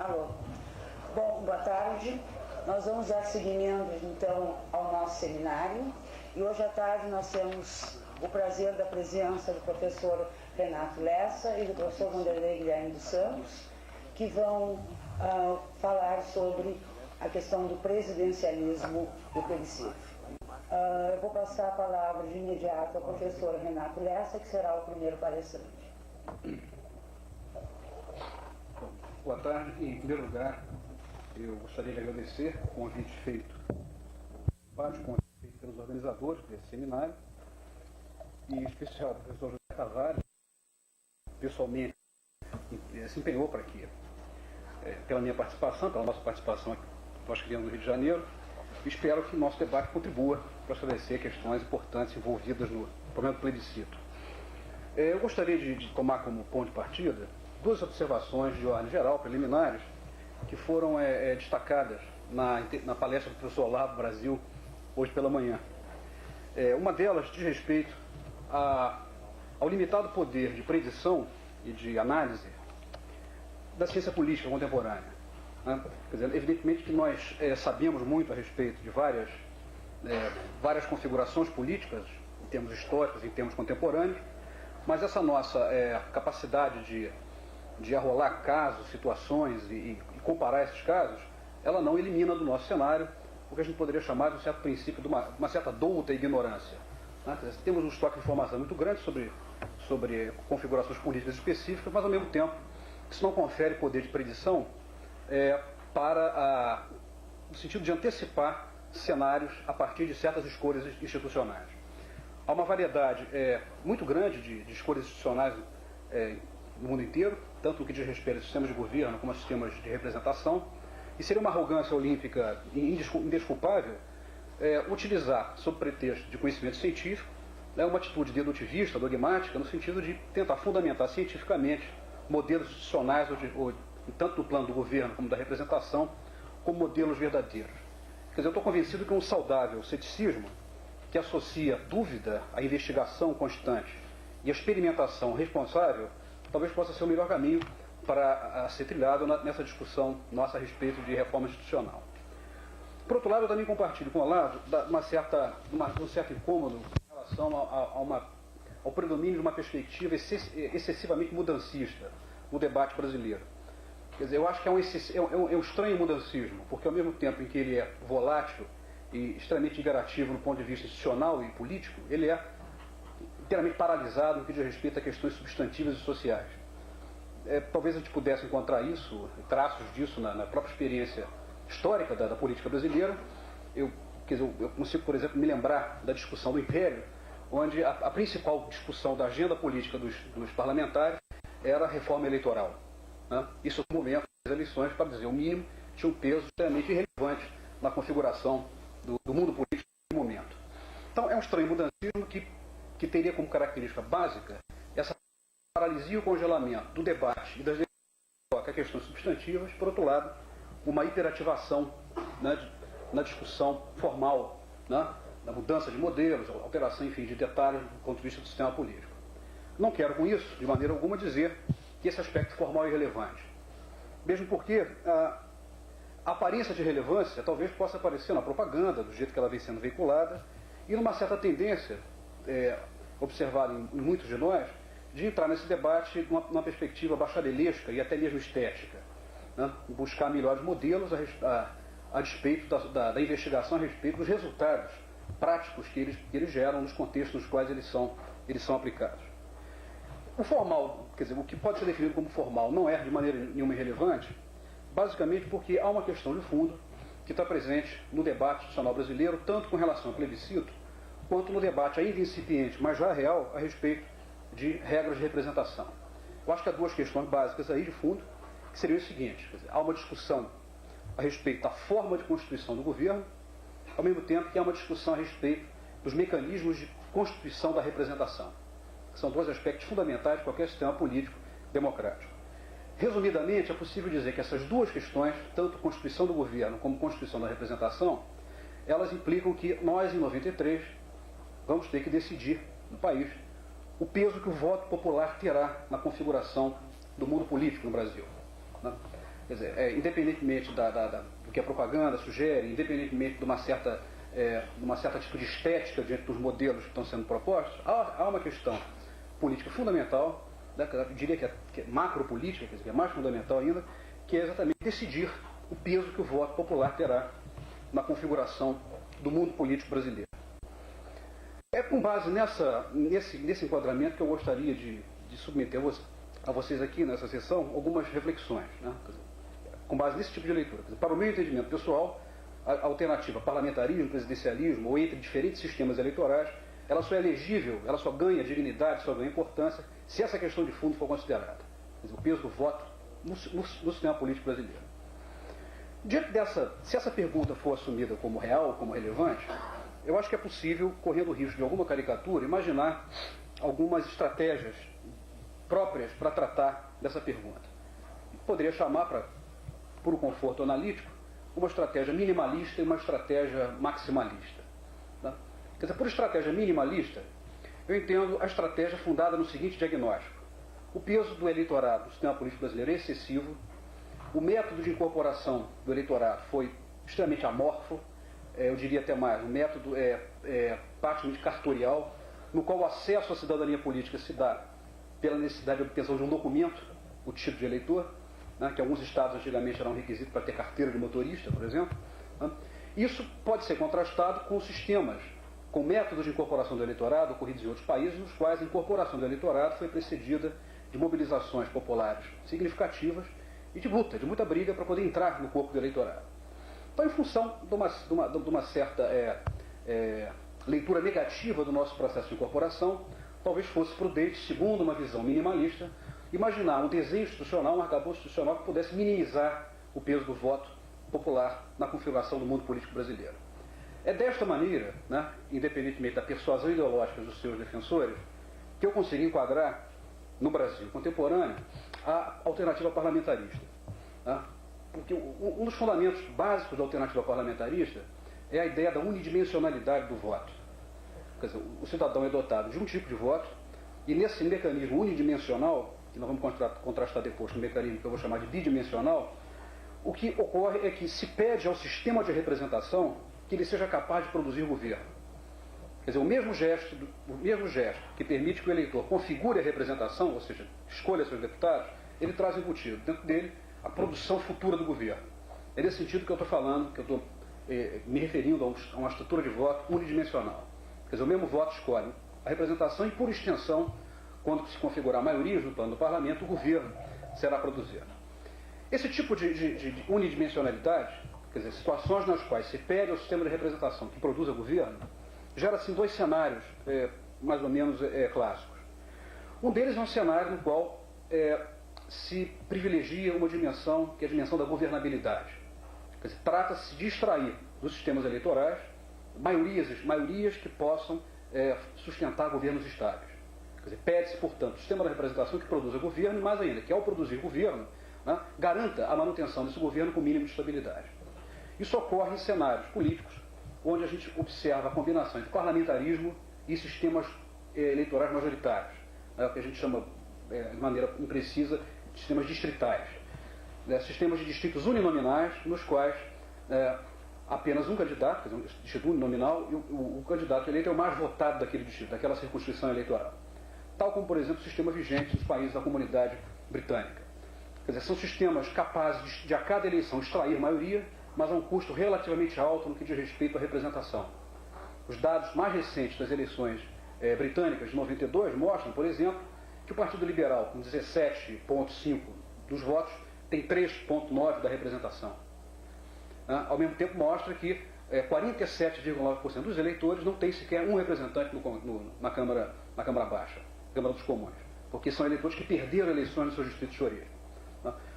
Alô. Bom, boa tarde. Nós vamos dar seguimento, então, ao nosso seminário. E hoje à tarde nós temos o prazer da presença do professor Renato Lessa e do professor Vanderlei Guilherme dos Santos, que vão falar sobre a questão do presidencialismo do plebiscito. Eu vou passar a palavra de imediato ao professor Renato Lessa, que será o primeiro palestrante. Boa tarde. Em primeiro lugar, eu gostaria de agradecer o convite feito pelos organizadores desse seminário, e em especial o professor José Tavares, pessoalmente se empenhou para que, pela minha participação, pela nossa participação aqui, nós que viemos do Rio de Janeiro, espero que o nosso debate contribua para esclarecer questões importantes envolvidas no problema do plebiscito. Eu gostaria de tomar como ponto de partida duas observações de ordem geral, preliminares, que foram destacadas na palestra do professor Olavo Brasil, hoje pela manhã. Uma delas diz respeito ao limitado poder de predição e de análise da ciência política contemporânea. Né? Quer dizer, evidentemente que nós sabemos muito a respeito de várias configurações políticas, em termos históricos e em termos contemporâneos, mas essa nossa capacidade de arrolar casos, situações e comparar esses casos, ela não elimina do nosso cenário o que a gente poderia chamar de um certo princípio, de uma certa douta ignorância. Né? Quer dizer, temos um estoque de informação muito grande sobre configurações políticas específicas, mas ao mesmo tempo isso não confere poder de predição no sentido de antecipar cenários a partir de certas escolhas institucionais. Há uma variedade muito grande de escolhas institucionais no mundo inteiro, tanto no que diz respeito a sistemas de governo como a sistemas de representação, e seria uma arrogância olímpica indesculpável utilizar, sob pretexto de conhecimento científico, uma atitude dedutivista, dogmática, no sentido de tentar fundamentar cientificamente modelos institucionais, tanto do plano do governo como da representação, como modelos verdadeiros. Quer dizer, eu estou convencido que um saudável ceticismo que associa dúvida à investigação constante e à experimentação responsável, talvez possa ser o melhor caminho para ser trilhado nessa discussão nossa a respeito de reforma institucional. Por outro lado, eu também compartilho com o Olavo um certo incômodo em relação ao predomínio de uma perspectiva excessivamente mudancista no debate brasileiro. Quer dizer, eu acho que é um estranho mudancismo, porque ao mesmo tempo em que ele é volátil e extremamente imperativo no ponto de vista institucional e político, ele é inteiramente paralisado no que diz respeito a questões substantivas e sociais. Talvez a gente pudesse encontrar traços disso na própria experiência histórica da política brasileira. Eu consigo, por exemplo, me lembrar da discussão do Império, onde a principal discussão da agenda política dos parlamentares era a reforma eleitoral. Né? Isso, no momento das eleições, para dizer o mínimo, tinha um peso extremamente irrelevante na configuração do mundo político no momento. Então, é um estranho mudancismo que teria como característica básica essa paralisia e o congelamento do debate e das a questões substantivas, por outro lado, uma hiperativação, né, na discussão formal, né, na mudança de modelos, alteração, enfim, de detalhes do ponto de vista do sistema político. Não quero com isso, de maneira alguma, dizer que esse aspecto formal é irrelevante. Mesmo porque a aparência de relevância talvez possa aparecer na propaganda, do jeito que ela vem sendo veiculada, e numa certa tendência observada em muitos de nós, de entrar nesse debate numa perspectiva bacharelesca e até mesmo estética, né? Buscar melhores modelos a despeito da investigação a respeito dos resultados práticos que eles geram nos contextos nos quais eles são aplicados. O formal, quer dizer, o que pode ser definido como formal não é de maneira nenhuma irrelevante, basicamente porque há uma questão de fundo que está presente no debate institucional brasileiro, tanto com relação ao plebiscito, quanto no debate ainda incipiente, mas já real, a respeito de regras de representação. Eu acho que há duas questões básicas aí de fundo, que seriam o seguinte: quer dizer, há uma discussão a respeito da forma de constituição do governo, ao mesmo tempo que há uma discussão a respeito dos mecanismos de constituição da representação, que são dois aspectos fundamentais de qualquer sistema político democrático. Resumidamente, é possível dizer que essas duas questões, tanto constituição do governo como constituição da representação, elas implicam que nós, em 93, vamos ter que decidir no país o peso que o voto popular terá na configuração do mundo político no Brasil. Né? Quer dizer, independentemente do que a propaganda sugere, independentemente de uma certa tipo de estética diante dos modelos que estão sendo propostos, há uma questão política fundamental, né, eu diria que é macropolítica, quer dizer, que é mais fundamental ainda, que é exatamente decidir o peso que o voto popular terá na configuração do mundo político brasileiro. É com base nesse enquadramento que eu gostaria de submeter a vocês aqui nessa sessão algumas reflexões, né? Com base nesse tipo de leitura. Para o meu entendimento pessoal, a alternativa parlamentarismo, presidencialismo ou entre diferentes sistemas eleitorais, ela só é elegível, ela só ganha dignidade, só ganha importância se essa questão de fundo for considerada. Quer dizer, o peso do voto no sistema político brasileiro. Se essa pergunta for assumida como real, como relevante, eu acho que é possível, correndo o risco de alguma caricatura, imaginar algumas estratégias próprias para tratar dessa pergunta. Poderia chamar, por um conforto analítico, uma estratégia minimalista e uma estratégia maximalista. Tá? Quer dizer, por estratégia minimalista, eu entendo a estratégia fundada no seguinte diagnóstico. O peso do eleitorado no sistema político brasileiro é excessivo, o método de incorporação do eleitorado foi extremamente amorfo, eu diria até mais, o método é praticamente cartorial, no qual o acesso à cidadania política se dá pela necessidade de obtenção de um documento, o título de eleitor, né, que alguns estados antigamente era um requisito para ter carteira de motorista, por exemplo. Né. Isso pode ser contrastado com sistemas, com métodos de incorporação do eleitorado ocorridos em outros países, nos quais a incorporação do eleitorado foi precedida de mobilizações populares significativas e de luta, de muita briga para poder entrar no corpo do eleitorado. Então, em função de uma certa leitura negativa do nosso processo de incorporação, talvez fosse prudente, segundo uma visão minimalista, imaginar um desenho institucional, um arcabouço institucional que pudesse minimizar o peso do voto popular na configuração do mundo político brasileiro. É desta maneira, né, independentemente da persuasão ideológica dos seus defensores, que eu consegui enquadrar no Brasil contemporâneo a alternativa parlamentarista. Tá? Porque um dos fundamentos básicos da alternativa parlamentarista é a ideia da unidimensionalidade do voto. Quer dizer, o cidadão é dotado de um tipo de voto, e nesse mecanismo unidimensional, que nós vamos contrastar depois com o mecanismo que eu vou chamar de bidimensional, o que ocorre é que se pede ao sistema de representação que ele seja capaz de produzir governo. Quer dizer, o mesmo gesto que permite que o eleitor configure a representação, ou seja, escolha seus deputados, ele traz embutido dentro dele a produção futura do governo. É nesse sentido que eu estou falando, que eu estou me referindo a uma estrutura de voto unidimensional. Quer dizer, o mesmo voto escolhe a representação e, por extensão, quando se configurar maiorias no plano do parlamento, o governo será produzido. Esse tipo de unidimensionalidade, quer dizer, situações nas quais se pede ao sistema de representação que produza governo, gera assim dois cenários mais ou menos clássicos. Um deles é um cenário no qual se privilegia uma dimensão, que é a dimensão da governabilidade. Quer dizer, trata-se de extrair dos sistemas eleitorais maiorias que possam sustentar governos estáveis. Quer dizer, pede-se, portanto, o sistema da representação que produza governo, e mais ainda, que ao produzir governo, né, garanta a manutenção desse governo com o mínimo de estabilidade. Isso ocorre em cenários políticos, onde a gente observa a combinação entre parlamentarismo e sistemas eleitorais majoritários, né, que a gente chama, de maneira imprecisa, de sistemas distritais. Sistemas de distritos uninominais, nos quais apenas um candidato, quer dizer, um distrito uninominal, e o candidato eleito é o mais votado daquele distrito, daquela circunscrição eleitoral. Tal como, por exemplo, o sistema vigente nos países da comunidade britânica. Quer dizer, são sistemas capazes de a cada eleição extrair maioria, mas a um custo relativamente alto no que diz respeito à representação. Os dados mais recentes das eleições britânicas de 92 mostram, por exemplo, que o Partido Liberal, com 17,5% dos votos, tem 3,9% da representação. Ao mesmo tempo mostra que 47,9% dos eleitores não tem sequer um representante na Câmara Baixa, Câmara dos Comuns, porque são eleitores que perderam eleições nos seus distritos de origem.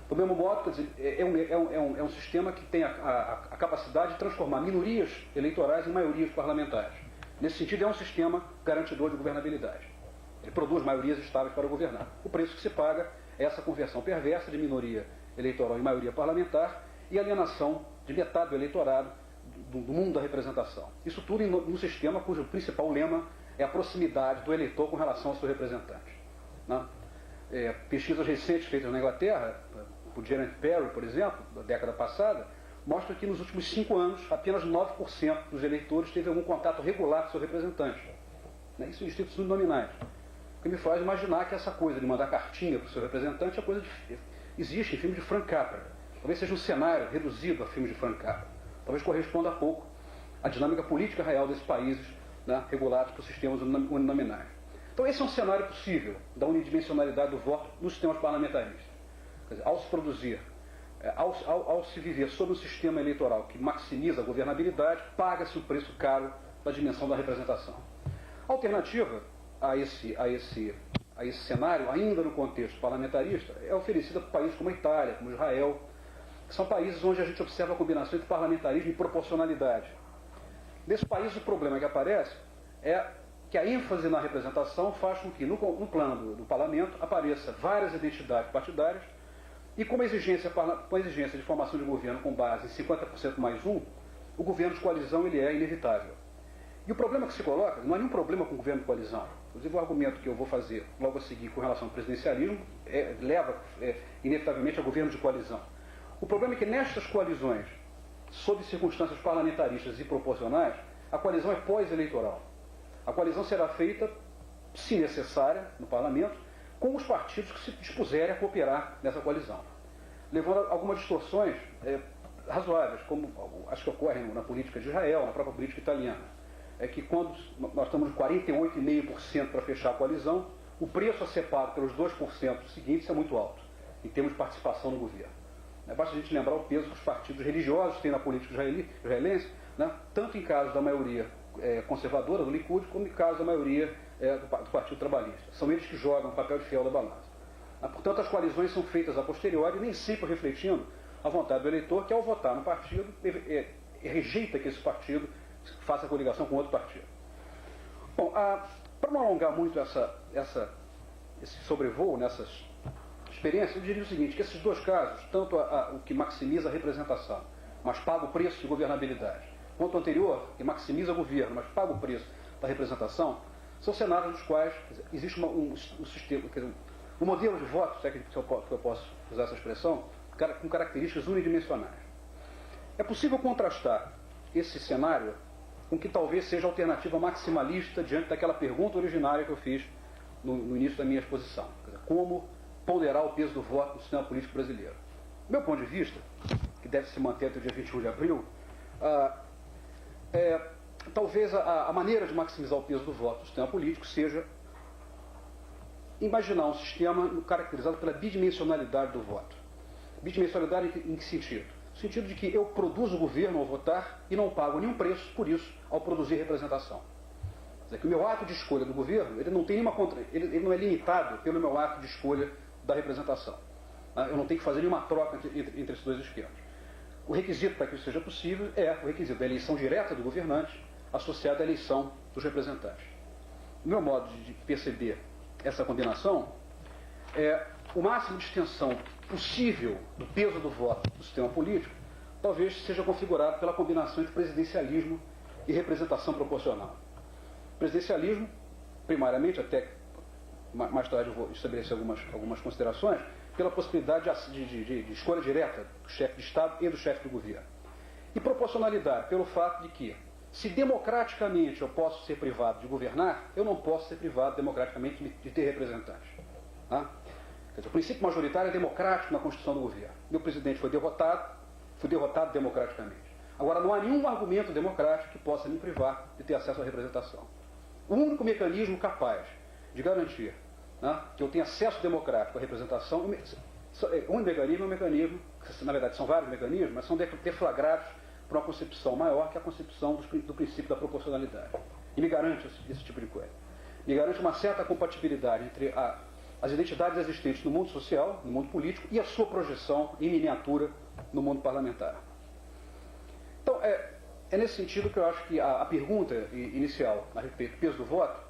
Do mesmo modo, quer dizer, é um sistema que tem a capacidade de transformar minorias eleitorais em maiorias parlamentares. Nesse sentido, é um sistema garantidor de governabilidade. Ele produz maiorias estáveis para governar. O preço que se paga é essa conversão perversa de minoria eleitoral em maioria parlamentar e alienação de metade do eleitorado do mundo da representação. Isso tudo num sistema cujo principal lema é a proximidade do eleitor com relação ao seu representante. Né? Pesquisas recentes feitas na Inglaterra por Janet Perry, por exemplo, da década passada, mostra que nos últimos 5 anos, apenas 9% dos eleitores teve algum contato regular com seu representante. Isso em distritos uninominais. O que me faz imaginar que essa coisa de mandar cartinha para o seu representante é coisa existe em filmes de Frank Capra. Talvez seja um cenário reduzido a filmes de Frank Capra. Talvez corresponda a pouco à dinâmica política real desses países, né, regulados por sistemas uninominais. Então esse é um cenário possível da unidimensionalidade do voto nos sistemas parlamentaristas. Quer dizer, ao se produzir, ao se viver sob um sistema eleitoral que maximiza a governabilidade, paga-se o preço caro da dimensão da representação. A alternativa a esse cenário, ainda no contexto parlamentarista, é oferecida por países como a Itália, como Israel, que são países onde a gente observa a combinação entre parlamentarismo e proporcionalidade. Nesses países, o problema que aparece é que a ênfase na representação faz com que, no plano do parlamento, apareça várias identidades partidárias e com a exigência de formação de governo com base em 50% mais um, o governo de coalizão ele é inevitável. E o problema que se coloca, não há nenhum problema com o governo de coalizão. Inclusive o argumento que eu vou fazer logo a seguir com relação ao presidencialismo leva inevitavelmente a governo de coalizão. O problema é que nestas coalizões, sob circunstâncias parlamentaristas e proporcionais, a coalizão é pós-eleitoral. A coalizão será feita, se necessária, no parlamento, com os partidos que se dispuserem a cooperar nessa coalizão, levando a algumas distorções razoáveis, como as que ocorrem na política de Israel, na própria política italiana. É que quando nós estamos de 48,5% para fechar a coalizão, o preço a ser pago pelos 2% seguintes é muito alto, em termos de participação no governo. Basta a gente lembrar o peso que os partidos religiosos têm na política israelense, né, tanto em casos da maioria conservadora do Likud, como em casos da maioria do Partido Trabalhista. São eles que jogam o papel de fiel da balança. Portanto, as coalizões são feitas a posteriori, nem sempre refletindo a vontade do eleitor, que ao votar no partido, rejeita que esse partido faça coligação com outro partido. Bom, para não alongar muito esse sobrevoo nessas experiências, eu diria o seguinte, que esses dois casos, tanto o que maximiza a representação, mas paga o preço de governabilidade, quanto o anterior, que maximiza o governo, mas paga o preço da representação, são cenários nos quais existe um sistema, um modelo de voto, se é que eu posso usar essa expressão, com características unidimensionais. É possível contrastar esse cenário com que talvez seja a alternativa maximalista diante daquela pergunta originária que eu fiz no início da minha exposição. Quer dizer, como ponderar o peso do voto no sistema político brasileiro? Do meu ponto de vista, que deve se manter até o dia 21 de abril, talvez a maneira de maximizar o peso do voto no sistema político seja imaginar um sistema caracterizado pela bidimensionalidade do voto. Bidimensionalidade em que sentido? No sentido de que eu produzo o governo ao votar e não pago nenhum preço por isso ao produzir representação. Quer dizer, que o meu ato de escolha do governo ele não tem ele não é limitado pelo meu ato de escolha da representação. Eu não tenho que fazer nenhuma troca entre esses dois esquemas. O requisito para que isso seja possível é o requisito da eleição direta do governante associada à eleição dos representantes. O meu modo de perceber essa combinação é o máximo de extensão possível do peso do voto do sistema político, talvez seja configurado pela combinação entre presidencialismo e representação proporcional. Presidencialismo, primariamente, até mais tarde eu vou estabelecer algumas considerações, pela possibilidade de escolha direta do chefe de Estado e do chefe do governo. E proporcionalidade, pelo fato de que, se democraticamente eu posso ser privado de governar, eu não posso ser privado democraticamente de ter representantes. Tá? Quer dizer, o princípio majoritário é democrático na Constituição do governo. Meu presidente foi derrotado democraticamente. Agora, não há nenhum argumento democrático que possa me privar de ter acesso à representação. O único mecanismo capaz de garantir, né, que eu tenha acesso democrático à representação, um mecanismo, que na verdade são vários mecanismos, mas são deflagrados por uma concepção maior, que é a concepção do princípio da proporcionalidade. E me garante esse tipo de coisa. Me garante uma certa compatibilidade entre as identidades existentes no mundo social, no mundo político, e a sua projeção em miniatura no mundo parlamentar. Então, é nesse sentido que eu acho que a pergunta inicial a respeito do peso do voto,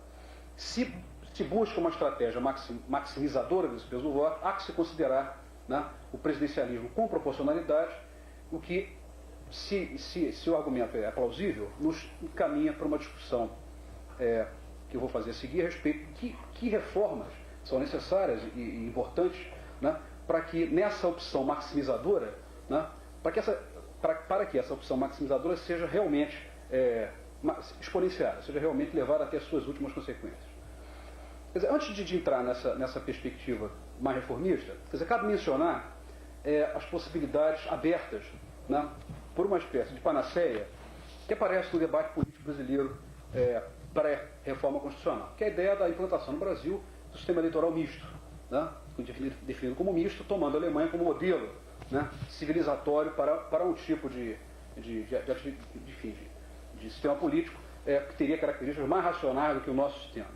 se busca uma estratégia maximizadora desse peso do voto, há que se considerar, né, o presidencialismo com proporcionalidade, o que, se o argumento é plausível, nos encaminha para uma discussão que eu vou fazer a seguir a respeito de que reformas são necessárias e importantes, né, para que nessa opção maximizadora, né, para que essa opção maximizadora seja realmente exponenciada, seja realmente levada até as suas últimas consequências. Quer dizer, antes de entrar nessa perspectiva mais reformista, quer dizer, cabe mencionar as possibilidades abertas, né, por uma espécie de panaceia que aparece no debate político brasileiro pré-reforma constitucional, que é a ideia da implantação no Brasil do sistema eleitoral misto, né, definido como misto, tomando a Alemanha como modelo, né, civilizatório para um tipo de sistema político que teria características mais racionais do que o nosso sistema.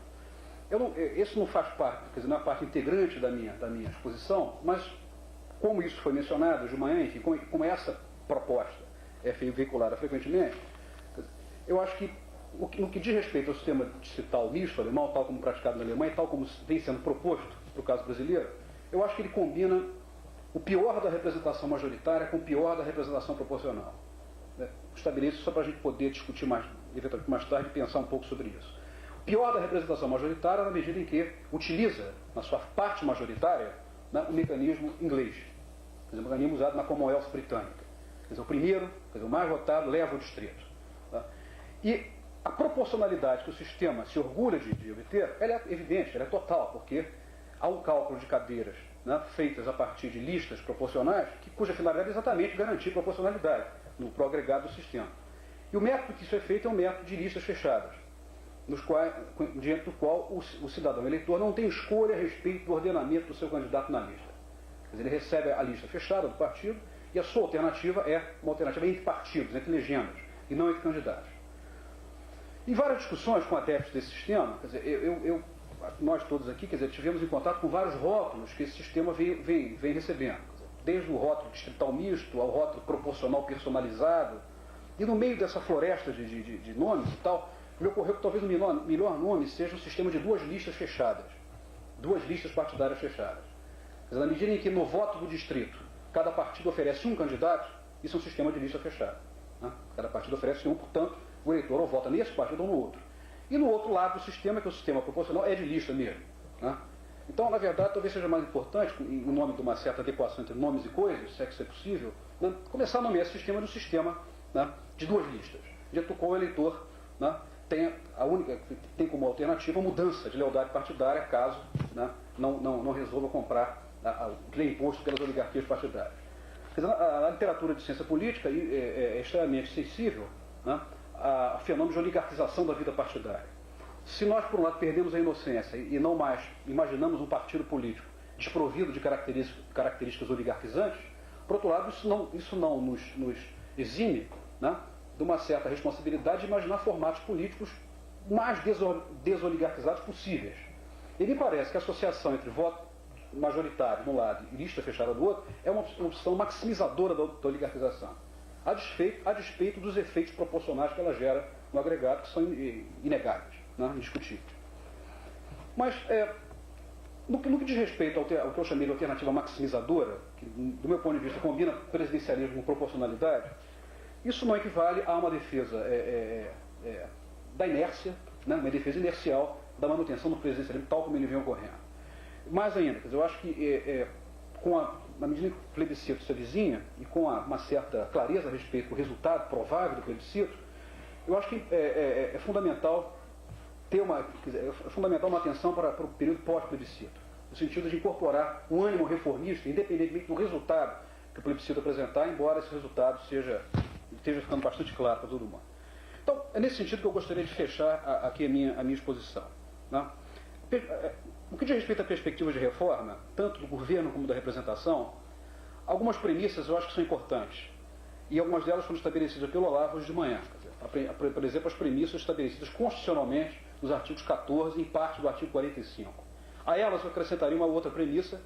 Isso não faz parte, quer dizer, não é parte integrante da minha exposição, mas como isso foi mencionado hoje de manhã, enfim, como essa proposta é veiculada frequentemente, eu acho que no que diz respeito ao sistema distrital misto alemão, tal como praticado na Alemanha, tal como vem sendo proposto para o caso brasileiro, eu acho que ele combina o pior da representação majoritária com o pior da representação proporcional. Estabeleço só para a gente poder discutir eventualmente mais tarde e pensar um pouco sobre isso. O pior da representação majoritária na medida em que utiliza, na sua parte majoritária, né, o mecanismo inglês, quer dizer, o mecanismo usado na Commonwealth britânica. Quer dizer, o primeiro, quer dizer, o mais votado, leva o distrito. Tá? E a proporcionalidade que o sistema se orgulha de obter, ela é evidente, ela é total, porque há um cálculo de cadeiras, né, feitas a partir de listas proporcionais, cuja finalidade é exatamente garantir proporcionalidade no agregado do sistema. E o método que isso é feito é um método de listas fechadas, diante do qual o cidadão eleitor não tem escolha a respeito do ordenamento do seu candidato na lista. Quer dizer, ele recebe a lista fechada do partido e a sua alternativa é uma alternativa entre partidos, entre legendas, e não entre candidatos. Em várias discussões com adeptos desse sistema, quer dizer, nós todos aqui, quer dizer, tivemos em contato com vários rótulos que esse sistema vem recebendo. Desde o rótulo distrital misto ao rótulo proporcional personalizado. E no meio dessa floresta de nomes e tal, me ocorreu que talvez o melhor nome seja um sistema de duas listas fechadas. Duas listas partidárias fechadas. Quer dizer, na medida em que no voto do distrito cada partido oferece um candidato, isso é um sistema de lista fechada. Né? Cada partido oferece um, portanto, o eleitor ou vota nesse partido ou no outro. E no outro lado do sistema, que é o sistema proporcional, é de lista mesmo. Né? Então, na verdade, talvez seja mais importante, em nome de uma certa adequação entre nomes e coisas, se é que isso é possível, né, começar a nomear esse sistema de um sistema, né, de duas listas, de qual o eleitor, né, tem como alternativa a mudança de lealdade partidária, caso, né, não resolva comprar o que é imposto pelas oligarquias partidárias. Quer dizer, a literatura de ciência política é extremamente sensível, né, a fenômeno de oligarquização da vida partidária. Se nós, por um lado, perdemos a inocência e não mais imaginamos um partido político desprovido de características oligarquizantes, por outro lado, isso não nos exime, né, de uma certa responsabilidade de imaginar formatos políticos mais desoligarquizados possíveis. E me parece que a associação entre voto majoritário de um lado e lista fechada do outro é uma opção maximizadora da oligarquização, a despeito dos efeitos proporcionais que ela gera no agregado, que são inegáveis, né, indiscutíveis. Mas, no que diz respeito ao que eu chamei de alternativa maximizadora, que, do meu ponto de vista, combina presidencialismo com proporcionalidade, isso não equivale a uma defesa da inércia, né, uma defesa inercial da manutenção do presidencialismo tal como ele vem ocorrendo. Mais ainda, quer dizer, eu acho que na medida que o plebiscito se avizinha e com uma certa clareza a respeito do resultado provável do plebiscito, eu acho que é fundamental uma atenção para o período pós-plebiscito, no sentido de incorporar um ânimo reformista, independentemente do resultado que o plebiscito apresentar, embora esse resultado esteja ficando bastante claro para todo mundo. Então, é nesse sentido que eu gostaria de fechar aqui a minha exposição. Né? No que diz respeito à perspectiva de reforma, tanto do governo como da representação, algumas premissas eu acho que são importantes. E algumas delas foram estabelecidas pelo Olavo hoje de manhã. Por exemplo, as premissas estabelecidas constitucionalmente nos artigos 14 e em parte do artigo 45. A elas eu acrescentaria uma outra premissa,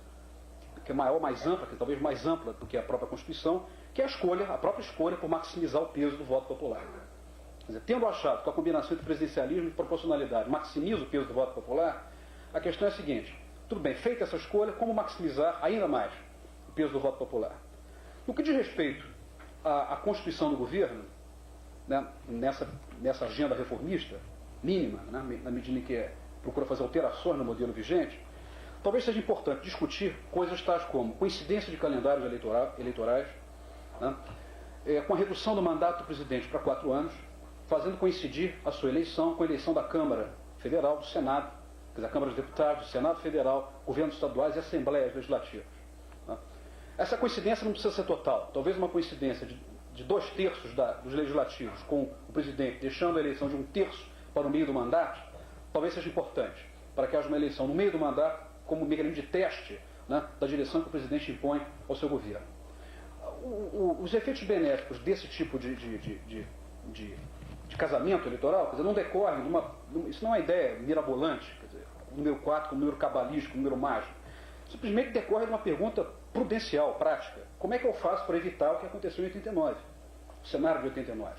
que é maior, mais ampla, que é talvez mais ampla do que a própria Constituição, que é a própria escolha por maximizar o peso do voto popular. Quer dizer, tendo achado que a combinação entre presidencialismo e proporcionalidade maximiza o peso do voto popular, a questão é a seguinte: tudo bem, feita essa escolha, como maximizar ainda mais o peso do voto popular? No que diz respeito à constituição do governo, né, nessa agenda reformista mínima, né, na medida em que procura fazer alterações no modelo vigente, talvez seja importante discutir coisas tais como coincidência de calendários eleitorais, né, com a redução do mandato do presidente para 4 anos, fazendo coincidir a sua eleição com a eleição da Câmara Federal, do Senado, quer dizer, a Câmara dos Deputados, do Senado Federal, governos estaduais e assembleias legislativas. Né. Essa coincidência não precisa ser total. Talvez uma coincidência de 2/3 dos legislativos com o presidente deixando a eleição de 1/3 para o meio do mandato, talvez seja importante, para que haja uma eleição no meio do mandato como mecanismo de teste, né, da direção que o presidente impõe ao seu governo. Os efeitos benéficos desse tipo de casamento eleitoral, quer dizer, não decorrem isso não é uma ideia mirabolante, quer dizer, o número 4 como número cabalístico, número mágico. Simplesmente decorre de uma pergunta prudencial, prática. Como é que eu faço para evitar o que aconteceu em 89? O cenário de 89.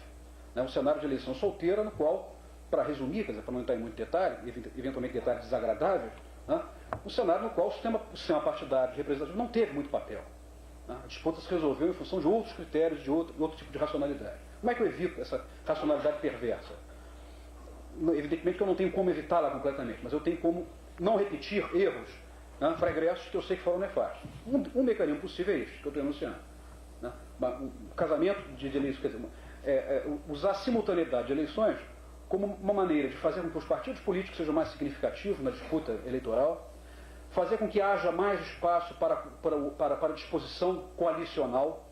Né, um cenário de eleição solteira no qual, para resumir, quer dizer, para não entrar em muito detalhe, eventualmente detalhes desagradáveis, né, um cenário no qual o sistema partidário representativo não teve muito papel. Né, a disputa se resolveu em função de outros critérios, de outro tipo de racionalidade. Como é que eu evito essa racionalidade perversa? Evidentemente que eu não tenho como evitá-la completamente, mas eu tenho como não repetir erros, né, pregressos que eu sei que foram nefastos. Um mecanismo possível é este, que eu estou denunciando. Né? O casamento de eleições, quer dizer, usar a simultaneidade de eleições como uma maneira de fazer com que os partidos políticos sejam mais significativos na disputa eleitoral, fazer com que haja mais espaço para a disposição coalicional.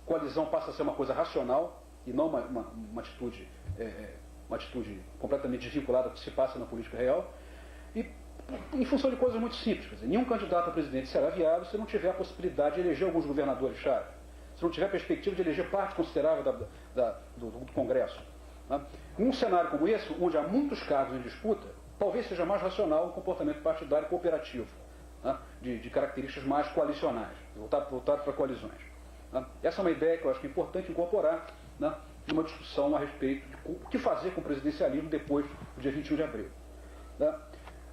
Coalizão passa a ser uma coisa racional e não uma atitude completamente desvinculada do que se passa na política real, e em função de coisas muito simples. Quer dizer, nenhum candidato a presidente será viável se não tiver a possibilidade de eleger alguns governadores-chave, se não tiver a perspectiva de eleger parte considerável do Congresso. Né? Num cenário como esse, onde há muitos cargos em disputa, talvez seja mais racional um comportamento partidário cooperativo, né, de características mais coalicionais, voltado para coalizões. Né? Essa é uma ideia que eu acho que é importante incorporar, né, numa discussão a respeito de o que fazer com o presidencialismo depois do dia 21 de abril. Né?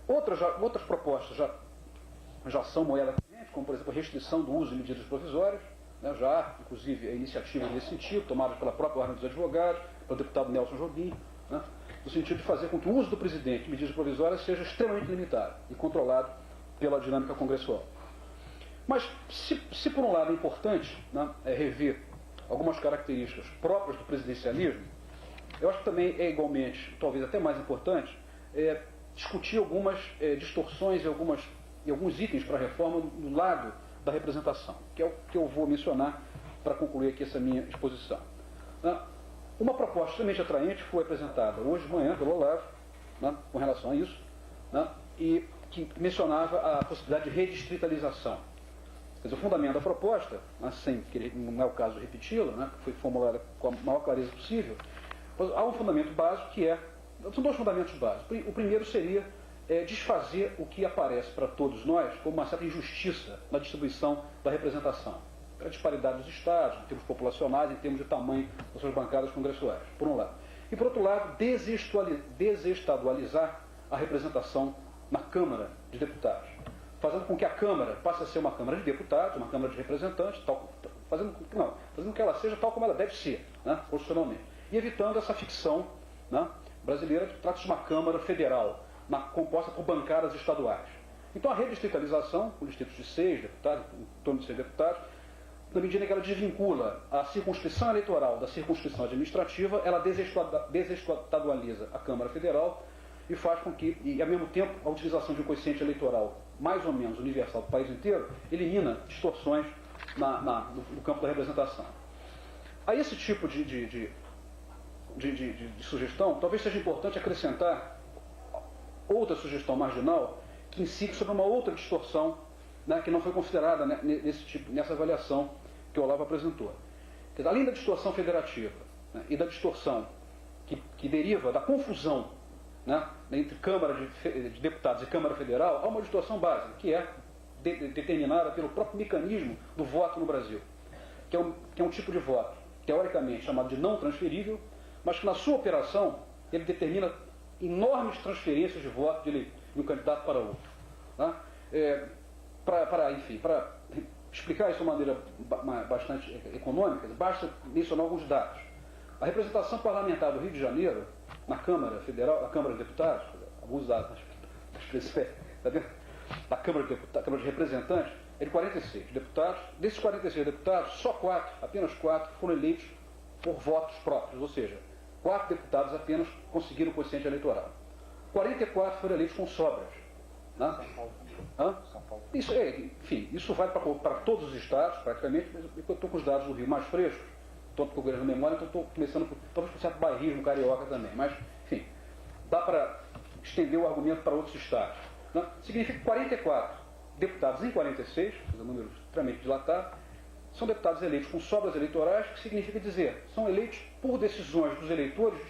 Outras propostas já são moeda corrente, como, por exemplo, a restrição do uso de medidas provisórias, né, já há, inclusive, a iniciativa nesse sentido, tomada pela própria Ordem dos Advogados, pelo deputado Nelson Jobim, né, no sentido de fazer com que o uso do presidente de medidas provisórias seja extremamente limitado e controlado pela dinâmica congressual. Mas, se por um lado é importante, né, rever algumas características próprias do presidencialismo, eu acho que também é igualmente, talvez até mais importante, discutir algumas distorções e alguns itens para a reforma do lado da representação, que é o que eu vou mencionar para concluir aqui essa minha exposição. Uma proposta extremamente atraente foi apresentada hoje de manhã pelo Olavo, né, com relação a isso, né, e que mencionava a possibilidade de redistritalização. Quer dizer, o fundamento da proposta, né, sem querer, não é o caso de repeti-la, né, foi formulada com a maior clareza possível, há um fundamento básico que são 2 fundamentos básicos. O primeiro seria desfazer o que aparece para todos nós como uma certa injustiça na distribuição da representação. A disparidade dos estados, em termos populacionais, em termos de tamanho das suas bancadas congressuais, por um lado. E, por outro lado, desestadualizar a representação na Câmara de Deputados, fazendo com que a Câmara passe a ser uma Câmara de Deputados, uma Câmara de Representantes, fazendo com que ela seja tal como ela deve ser, né, constitucionalmente. E evitando essa ficção, né, brasileira, que trata-se de uma Câmara Federal, composta por bancadas estaduais. Então a redistritalização, com distritos de 6 deputados, em torno de 6 deputados, na medida em que ela desvincula a circunscrição eleitoral da circunscrição administrativa, ela desestadualiza a Câmara Federal e faz com que, e ao mesmo tempo, a utilização de um coeficiente eleitoral mais ou menos universal para o país inteiro, elimina distorções no campo da representação. A esse tipo de sugestão, talvez seja importante acrescentar outra sugestão marginal que incide sobre uma outra distorção, né, que não foi considerada, né, nessa avaliação que o Olavo apresentou. Quer dizer, além da distorção federativa, né, e da distorção que deriva da confusão, né, entre Câmara de Deputados e Câmara Federal, há uma distorção básica, que é determinada pelo próprio mecanismo do voto no Brasil, que é um tipo de voto, teoricamente chamado de não transferível, mas que na sua operação ele determina enormes transferências de voto de um candidato para outro. Tá? Para explicar isso de uma maneira bastante econômica, basta mencionar alguns dados. A representação parlamentar do Rio de Janeiro, na Câmara Federal, na Câmara de Deputados, abuso da expressão, tá vendo? da Câmara de Representantes é de 46 deputados. Desses 46 deputados, só 4, apenas 4, foram eleitos por votos próprios, ou seja, 4 deputados apenas conseguiram o quociente eleitoral. 44 foram eleitos com sobras. Né? São Paulo. Isso, enfim, isso vale para todos os estados, praticamente, mas eu estou com os dados do Rio mais frescos, estou com o governo de memória, então estou começando, talvez por certo bairrismo carioca também, mas, enfim, dá para estender o argumento para outros estados. Né? Significa que 44 deputados em 46, um número extremamente dilatado, são deputados eleitos com sobras eleitorais, que significa dizer, são eleitos por decisões dos eleitores,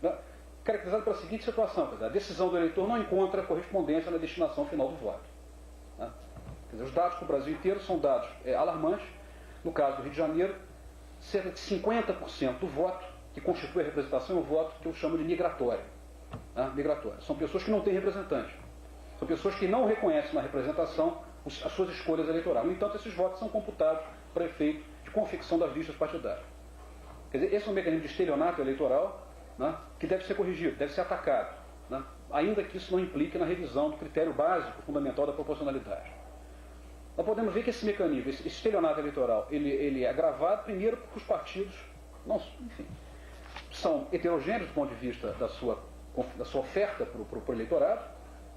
né, caracterizado pela seguinte situação, quer dizer, a decisão do eleitor não encontra correspondência na destinação final do voto. Né? Quer dizer, os dados para o Brasil inteiro são dados alarmantes. No caso do Rio de Janeiro, cerca de 50% do voto que constitui a representação é um voto que eu chamo de migratório. Né? Migratório. São pessoas que não têm representante. São pessoas que não reconhecem na representação as suas escolhas eleitorais. No entanto, esses votos são computados para efeito de confecção das listas partidárias. Quer dizer, esse é um mecanismo de estelionato eleitoral, né, que deve ser corrigido, deve ser atacado, né, ainda que isso não implique na revisão do critério básico, fundamental da proporcionalidade. Nós podemos ver que esse mecanismo, esse estelionato eleitoral, ele é agravado primeiro porque os partidos, enfim, são heterogêneos do ponto de vista da sua oferta para o eleitorado.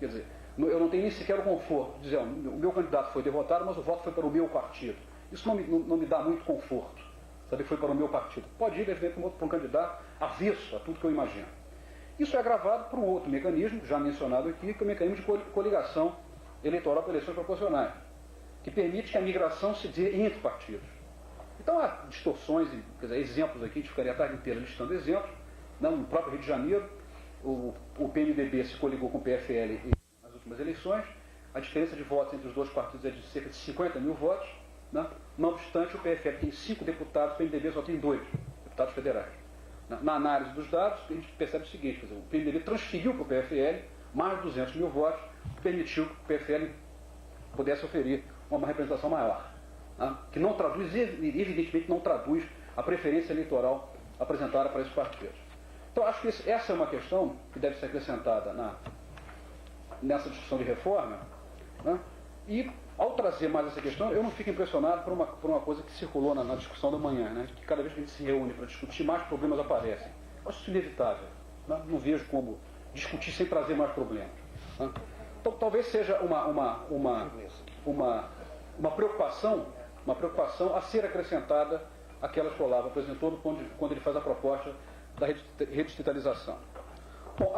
Quer dizer, eu não tenho nem sequer o conforto de dizer, o meu candidato foi derrotado, mas o voto foi para o meu partido. Isso não me dá muito conforto, saber que foi para o meu partido. Pode ir, evidentemente, para um candidato avesso a tudo que eu imagino. Isso é agravado por um outro mecanismo, já mencionado aqui, que é o mecanismo de coligação eleitoral para eleições proporcionais, que permite que a migração se dê entre partidos. Então há distorções, quer dizer, exemplos aqui, a gente ficaria a tarde inteira listando exemplos. No próprio Rio de Janeiro, o PMDB se coligou com o PFL nas últimas eleições. A diferença de votos entre os dois partidos é de cerca de 50 mil votos. Né? Não obstante, o PFL tem 5 deputados, o PMDB só tem 2 deputados federais. Na análise dos dados, a gente percebe o seguinte, quer dizer, o PMDB transferiu para o PFL mais de 200 mil votos, permitiu que o PFL pudesse oferir uma representação maior, né? Que não traduz, evidentemente não traduz a preferência eleitoral apresentada para esses partidos. Então, acho que essa é uma questão que deve ser acrescentada nessa discussão de reforma, né? E, ao trazer mais essa questão, eu não fico impressionado por uma coisa que circulou na discussão da manhã, né? Que cada vez que a gente se reúne para discutir, mais problemas aparecem. Eu acho isso inevitável. Né? Não vejo como discutir sem trazer mais problemas. Né? Então, talvez seja uma preocupação a ser acrescentada àquelas que o Olavo apresentou quando ele faz a proposta da redistritalização. Bom,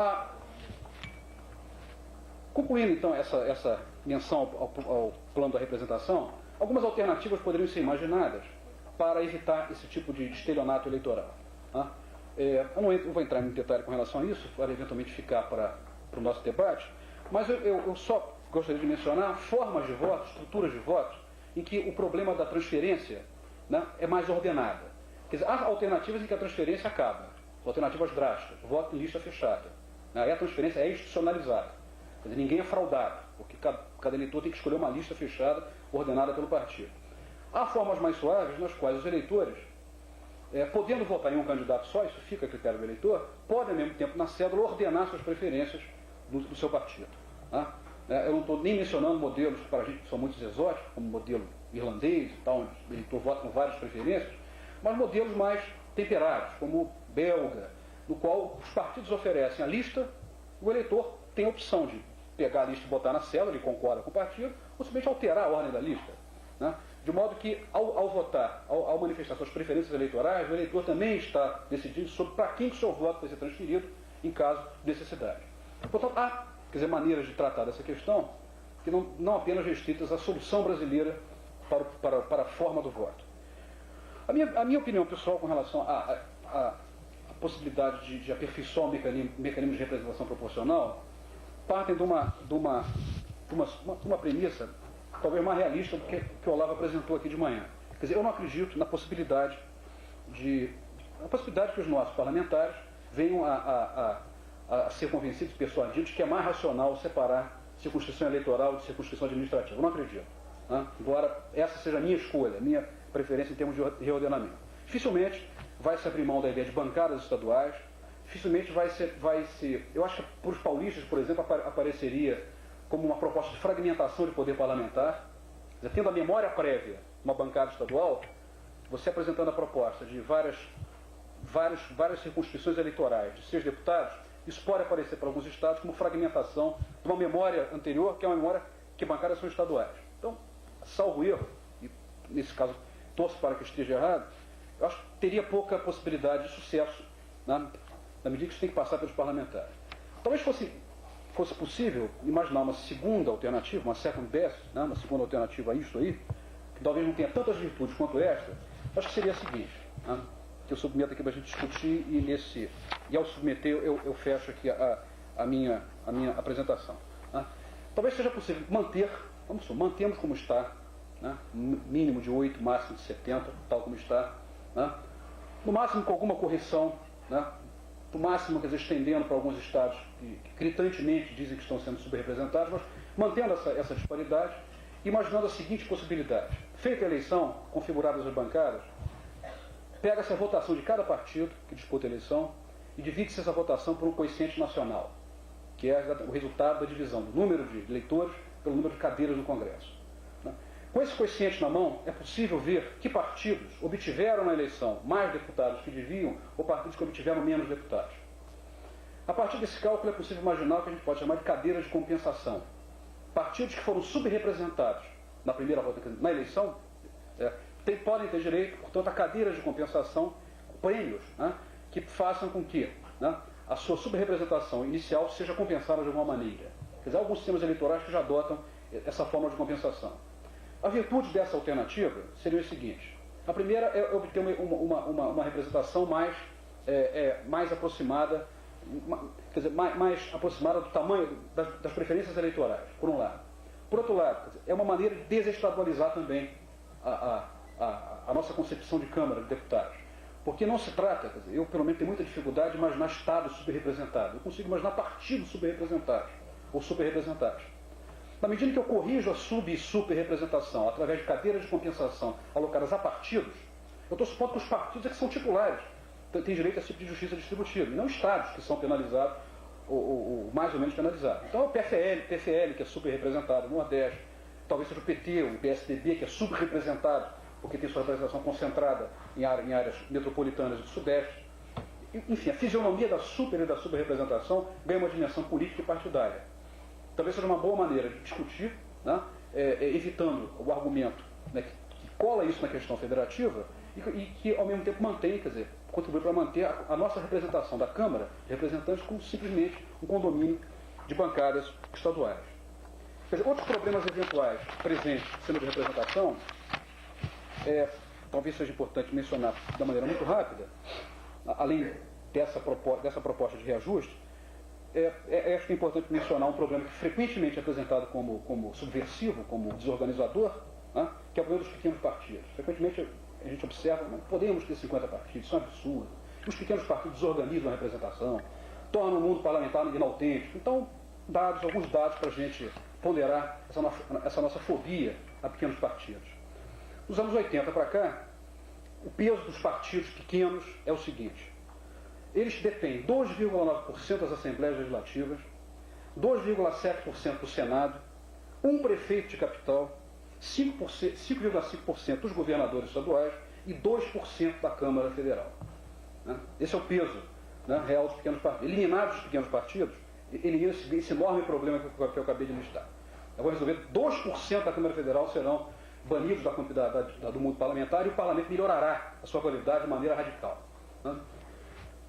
concluindo então essa menção ao plano da representação, algumas alternativas poderiam ser imaginadas para evitar esse tipo de estelionato eleitoral. Tá? Eu não vou entrar em detalhe com relação a isso, para eventualmente ficar para o nosso debate, mas eu só gostaria de mencionar formas de voto, estruturas de voto, em que o problema da transferência, né, é mais ordenada. Quer dizer, há alternativas em que a transferência acaba, alternativas drásticas, voto em lista fechada. Né, aí a transferência é institucionalizada. Quer dizer, ninguém é fraudado, porque cada eleitor tem que escolher uma lista fechada, ordenada pelo partido. Há formas mais suaves nas quais os eleitores, podendo votar em um candidato só, isso fica a critério do eleitor, podem ao mesmo tempo na cédula ordenar suas preferências do seu partido. Tá? Eu não estou nem mencionando modelos que para a gente são muito exóticos, como o modelo irlandês e tal, onde o eleitor vota com várias preferências, mas modelos mais temperados, como o belga, no qual os partidos oferecem a lista, o eleitor tem a opção de pegar a lista e botar na célula, ele concorda com o partido, ou simplesmente alterar a ordem da lista. Né? De modo que, ao votar, ao manifestar suas preferências eleitorais, o eleitor também está decidindo sobre para quem que o seu voto vai ser transferido em caso de necessidade. Portanto, há maneiras de tratar dessa questão que não apenas restritas à solução brasileira para a forma do voto. A minha opinião pessoal com relação à possibilidade de aperfeiçoar o mecanismo de representação proporcional partem de uma premissa talvez mais realista do que o Olavo apresentou aqui de manhã. Quer dizer, eu não acredito na possibilidade que os nossos parlamentares venham a ser convencidos, persuadidos, que é mais racional separar circunscrição eleitoral de circunscrição administrativa. Eu não acredito. Né? Embora essa seja a minha escolha, a minha preferência em termos de reordenamento. Dificilmente vai se abrir mão da ideia de bancadas estaduais, dificilmente vai ser eu acho que para os paulistas, por exemplo, apareceria como uma proposta de fragmentação de poder parlamentar, tendo a memória prévia, uma bancada estadual, você apresentando a proposta de várias circunscrições eleitorais de 6 deputados, isso pode aparecer para alguns estados como fragmentação de uma memória anterior, que é uma memória que bancadas são estaduais. Então, salvo erro, e nesse caso torço para que esteja errado, eu acho que teria pouca possibilidade de sucesso, na medida que isso tem que passar pelos parlamentares. Talvez fosse possível imaginar uma segunda alternativa, uma second best, uma segunda alternativa a isto aí, que talvez não tenha tantas virtudes quanto esta, acho que seria a seguinte, que eu submeto aqui para a gente discutir e ao submeter eu fecho aqui a minha apresentação. Talvez seja possível mantemos como está, mínimo de 8, máximo de 70, tal como está, no máximo com alguma correção, no máximo, quer dizer, estendendo para alguns estados que gritantemente dizem que estão sendo subrepresentados, mas mantendo essa disparidade, imaginando a seguinte possibilidade. Feita a eleição, configuradas as bancadas, pega-se a votação de cada partido que disputa a eleição e divide-se essa votação por um quociente nacional, que é o resultado da divisão do número de eleitores pelo número de cadeiras no Congresso. Com esse quociente na mão, é possível ver que partidos obtiveram na eleição mais deputados que deviam ou partidos que obtiveram menos deputados. A partir desse cálculo é possível imaginar o que a gente pode chamar de cadeiras de compensação. Partidos que foram subrepresentados na primeira votação, na eleição, podem ter direito, portanto, a cadeiras de compensação, prêmios, que façam com que a sua subrepresentação inicial seja compensada de alguma maneira. Quer dizer, há alguns sistemas eleitorais que já adotam essa forma de compensação. A virtude dessa alternativa seria o seguinte. A primeira é obter uma representação mais aproximada, quer dizer, mais aproximada do tamanho das preferências eleitorais, por um lado. Por outro lado, quer dizer, é uma maneira de desestadualizar também a nossa concepção de Câmara de Deputados. Porque não se trata, quer dizer, eu pelo menos tenho muita dificuldade de imaginar estados subrepresentados. Eu consigo imaginar partidos subrepresentados ou superrepresentados. Na medida que eu corrijo a sub e superrepresentação através de cadeiras de compensação alocadas a partidos, eu estou supondo que os partidos é que são titulares, têm direito a esse tipo de justiça distributiva, e não estados que são penalizados ou mais ou menos penalizados. Então é o PFL que é superrepresentado no Nordeste, talvez seja o PT, o PSDB que é subrepresentado, porque tem sua representação concentrada em áreas metropolitanas do Sudeste. Enfim, a fisionomia da super e da subrepresentação ganha uma dimensão política e partidária. Talvez seja uma boa maneira de discutir, evitando o argumento que cola isso na questão federativa e que, ao mesmo tempo, mantém, quer dizer, contribui para manter a nossa representação da Câmara de Representantes como simplesmente um condomínio de bancadas estaduais. Quer dizer, outros problemas eventuais presentes no sistema de representação, talvez seja importante mencionar de maneira muito rápida, além dessa proposta de reajuste, acho que é importante mencionar um problema que frequentemente é apresentado como subversivo, como desorganizador, que é o problema dos pequenos partidos. Frequentemente a gente observa, não podemos ter 50 partidos, isso é um absurdo. Os pequenos partidos desorganizam a representação, tornam o mundo parlamentar inautêntico. Então, alguns dados para a gente ponderar essa nossa fobia a pequenos partidos. Dos anos 80 para cá, o peso dos partidos pequenos é o seguinte. Eles detêm 2,9% das assembleias legislativas, 2,7% do Senado, um prefeito de capital, 5,5% dos governadores estaduais e 2% da Câmara Federal. Esse é o peso real dos pequenos partidos. Eliminados os pequenos partidos, elimina esse enorme problema que eu acabei de listar. Eu vou resolver 2% da Câmara Federal serão banidos do mundo parlamentar e o parlamento melhorará a sua qualidade de maneira radical.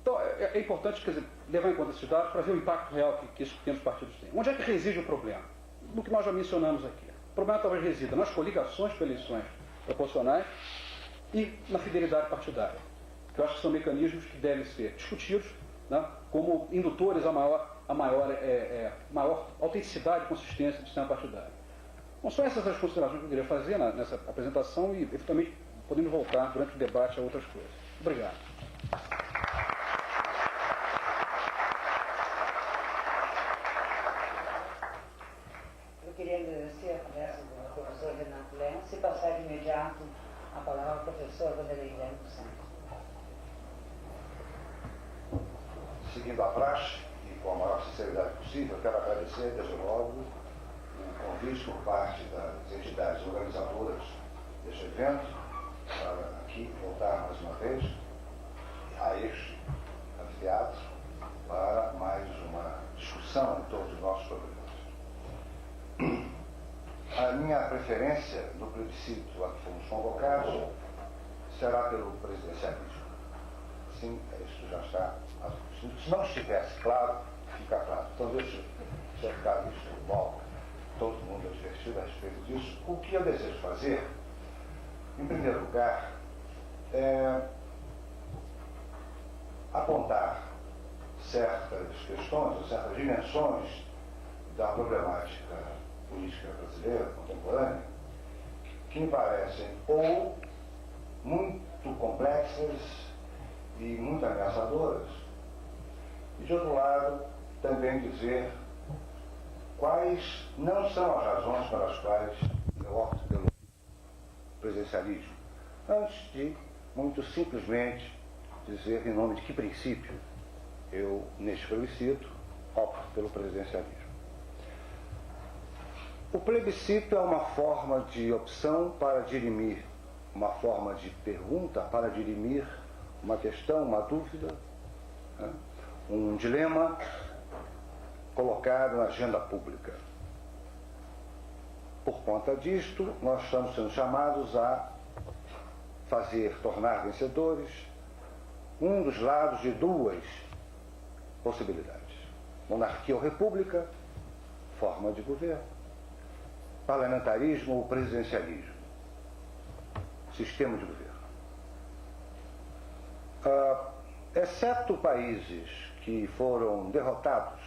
Então, é importante, quer dizer, levar em conta esses dados para ver o impacto real que esses pequenos partidos têm. Onde é que reside o problema? No que nós já mencionamos aqui. O problema talvez resida nas coligações para eleições proporcionais e na fidelidade partidária, que eu acho que são mecanismos que devem ser discutidos como indutores a maior autenticidade e consistência do sistema partidário. Bom, são essas as considerações que eu queria fazer nessa apresentação e, eventualmente, podemos voltar durante o debate a outras coisas. Obrigado. Eu queria agradecer a conversa do professor Renato Lenz e passar de imediato a palavra ao professor Vanderlei Guilherme dos Santos. Seguindo a praxe, e com a maior sinceridade possível, quero agradecer, desde logo, o convite por parte das entidades organizadoras deste evento para aqui voltar mais uma vez a este anfiteatro para mais uma discussão em torno dos nossos problemas. A minha preferência no plebiscito a que fomos convocados será pelo presidencialismo. Sim, isso já está. Se não estivesse claro, fica claro. Então, deixa ficar isso logo. Todo mundo é divertido a respeito disso. O que eu desejo fazer, em primeiro lugar, é apontar certas questões, ou certas dimensões da problemática política brasileira contemporânea que me parecem ou muito complexas e muito ameaçadoras, e de outro lado também dizer quais não são as razões pelas quais eu opto pelo presidencialismo, antes de muito simplesmente dizer em nome de que princípio eu, neste plebiscito, opto pelo presidencialismo. O plebiscito é uma forma de opção para dirimir, uma forma de pergunta para dirimir uma questão, uma dúvida, né? Um dilema colocado na agenda pública. Por conta disto, nós estamos sendo chamados a tornar vencedores um dos lados de duas possibilidades: monarquia ou república, forma de governo; parlamentarismo ou presidencialismo, sistema de governo. Exceto países que foram derrotados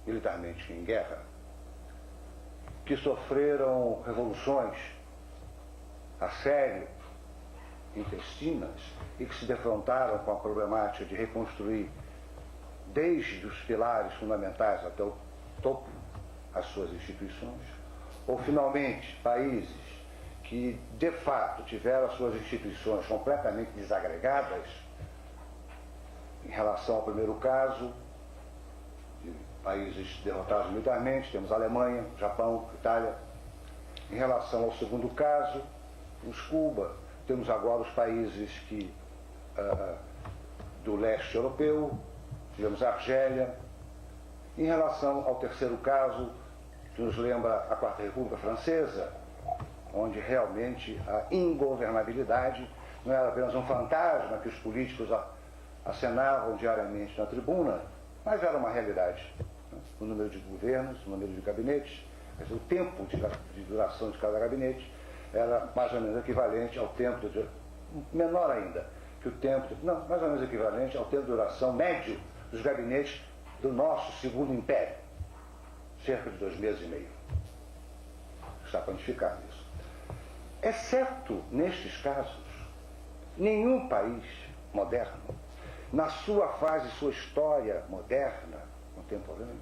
militarmente em guerra, que sofreram revoluções a sério, intestinas, e que se defrontaram com a problemática de reconstruir desde os pilares fundamentais até o topo as suas instituições, ou finalmente países que de fato tiveram as suas instituições completamente desagregadas. Em relação ao primeiro caso, de países derrotados militarmente, temos a Alemanha, Japão, Itália. Em relação ao segundo caso, temos Cuba, temos agora os países do leste europeu, tivemos a Argélia. Em relação ao terceiro caso, que nos lembra a Quarta República Francesa, onde realmente a ingovernabilidade não era apenas um fantasma que os políticos acenavam diariamente na tribuna, mas era uma realidade. O número de governos, o número de gabinetes, o tempo de duração de cada gabinete era mais ou menos equivalente ao tempo menor ainda, que o tempo, não, mais ou menos equivalente ao tempo de duração médio dos gabinetes do nosso segundo império, cerca de 2 meses e meio. Está quantificado isso. Exceto nestes casos, nenhum país moderno, na sua fase, sua história moderna, contemporânea,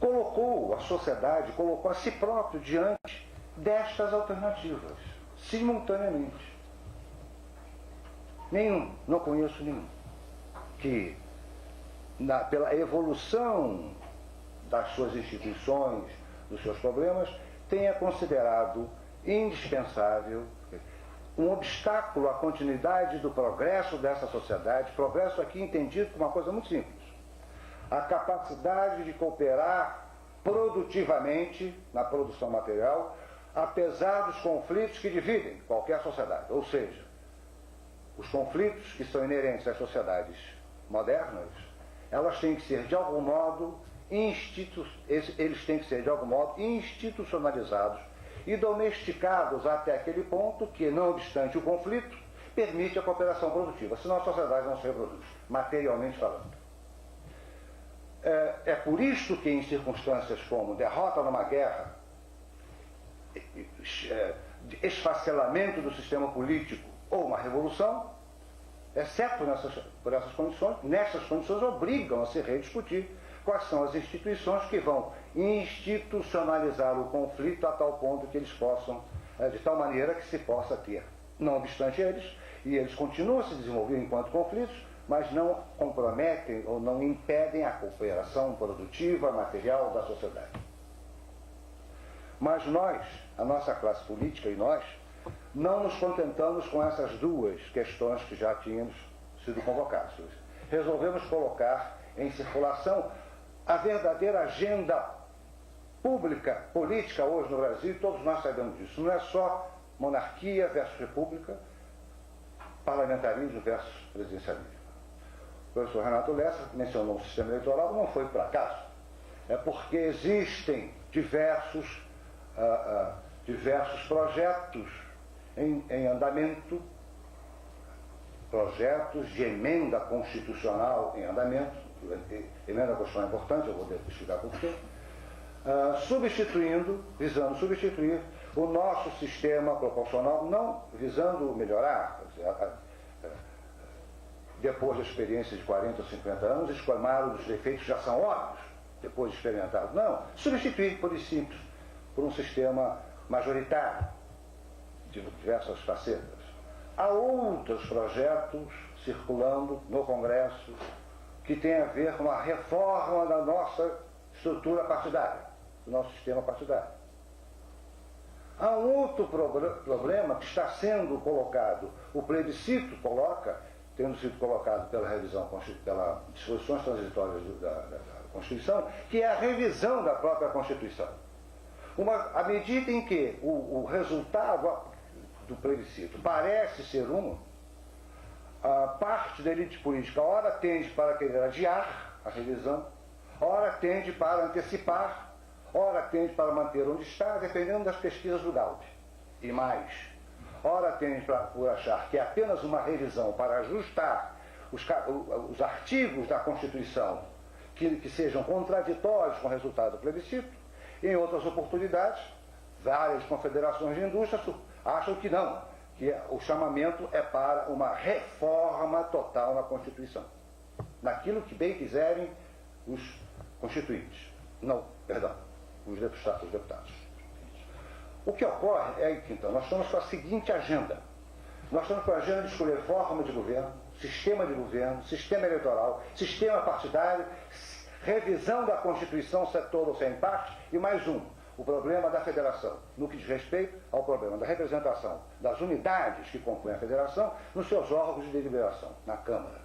colocou a sociedade, colocou a si próprio diante destas alternativas, simultaneamente. Nenhum, não conheço nenhum, que pela evolução das suas instituições, dos seus problemas, tenha considerado indispensável um obstáculo à continuidade do progresso dessa sociedade, progresso aqui entendido como uma coisa muito simples: a capacidade de cooperar produtivamente na produção material, apesar dos conflitos que dividem qualquer sociedade. Ou seja, os conflitos que são inerentes às sociedades modernas, elas têm que ser de algum modo eles têm que ser de algum modo institucionalizados e domesticados até aquele ponto que, não obstante o conflito, permite a cooperação produtiva, senão a sociedade não se reproduz, materialmente falando. É por isso que, em circunstâncias como derrota numa guerra, esfacelamento do sistema político ou uma revolução, exceto por essas condições, nessas condições obrigam a se rediscutir quais são as instituições que vão institucionalizar o conflito a tal ponto que eles possam, de tal maneira que se possa ter, não obstante eles continuam a se desenvolver enquanto conflitos, mas não comprometem ou não impedem a cooperação produtiva, material da sociedade. Mas nós, a nossa classe política e nós, não nos contentamos com essas duas questões que já tínhamos sido convocadas. Resolvemos colocar em circulação a verdadeira agenda pública, política hoje no Brasil, todos nós sabemos disso. Não é só monarquia versus república, parlamentarismo versus presidencialismo. O professor Renato Lessa mencionou o sistema eleitoral, não foi por acaso. É porque existem diversos projetos em andamento, projetos de emenda constitucional em andamento. Emenda constitucional é importante, eu vou explicar por quê. Visando substituir o nosso sistema proporcional, não visando melhorar. Depois da experiência de 40 ou 50 anos, escolmaram os defeitos já são óbvios, depois de experimentados. Não, substituir, por simples, por um sistema majoritário, de diversas facetas. Há outros projetos circulando no Congresso que têm a ver com a reforma da nossa estrutura partidária, do nosso sistema partidário. Há um outro problema que está sendo colocado, o plebiscito coloca, tendo sido colocado pela revisão, pelas disposições transitórias da Constituição, que é a revisão da própria Constituição. À medida em que o resultado do plebiscito parece ser a parte da elite política, ora tende para querer adiar a revisão, ora tende para antecipar, ora tende para manter onde está, dependendo das pesquisas do Gallup. E mais, ora tende por achar que é apenas uma revisão para ajustar os artigos da Constituição que sejam contraditórios com o resultado do plebiscito. Em outras oportunidades, várias confederações de indústria acham que não, que o chamamento é para uma reforma total na Constituição. Naquilo que bem quiserem os constituintes. Não, perdão, os deputados. O que ocorre é que, então, nós estamos com a seguinte agenda. Nós estamos com a agenda de escolher forma de governo, sistema eleitoral, sistema partidário, revisão da Constituição, se toda ou sem parte, e mais o problema da federação, no que diz respeito ao problema da representação das unidades que compõem a federação nos seus órgãos de deliberação, na Câmara.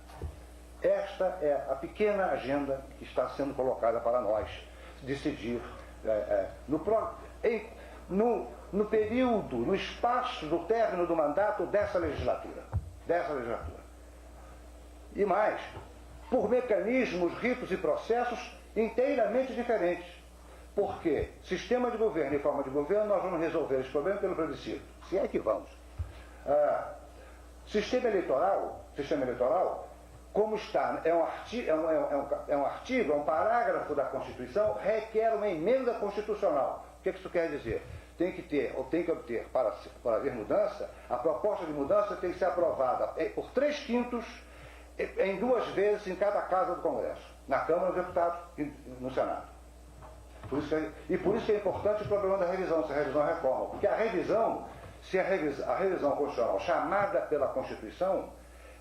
Esta é a pequena agenda que está sendo colocada para nós decidir no período, no espaço do término do mandato dessa legislatura. E mais, por mecanismos, ritos e processos inteiramente diferentes. Porque sistema de governo e forma de governo, nós vamos resolver esse problema pelo plebiscito. Se é que vamos. Sistema eleitoral, como está, é um parágrafo da Constituição, requer uma emenda constitucional. O que isso quer dizer? Tem que obter, para haver mudança, a proposta de mudança tem que ser aprovada por 3/5 em 2 vezes em cada casa do Congresso, na Câmara dos Deputados e no Senado. Por isso que é importante o problema da revisão, se a revisão é reforma. Porque a revisão constitucional chamada pela Constituição,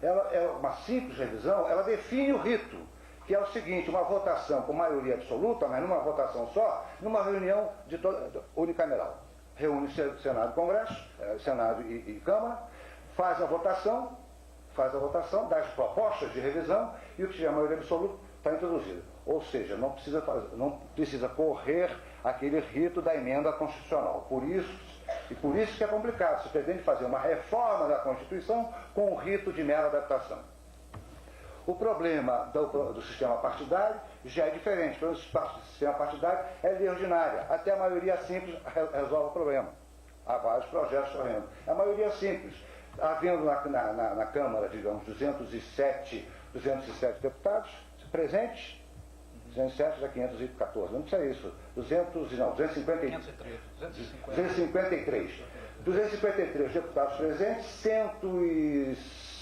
ela é uma simples revisão, ela define o rito, que é o seguinte: uma votação com maioria absoluta, mas numa votação só, numa reunião unicameral. Reúne Senado e Congresso, Senado e Câmara, faz a votação das propostas de revisão e o que tiver maioria absoluta está introduzido. Ou seja, não precisa correr aquele rito da emenda constitucional. Por isso que é complicado. Se pretende fazer uma reforma da Constituição com um rito de mera adaptação. O problema do sistema partidário já é diferente. O sistema partidário é lei ordinária. Até a maioria simples resolve o problema. Há vários projetos correndo. A maioria simples, havendo na Câmara, digamos, 207 deputados presentes, 207 a 514, não sei isso, 253. 253 deputados presentes,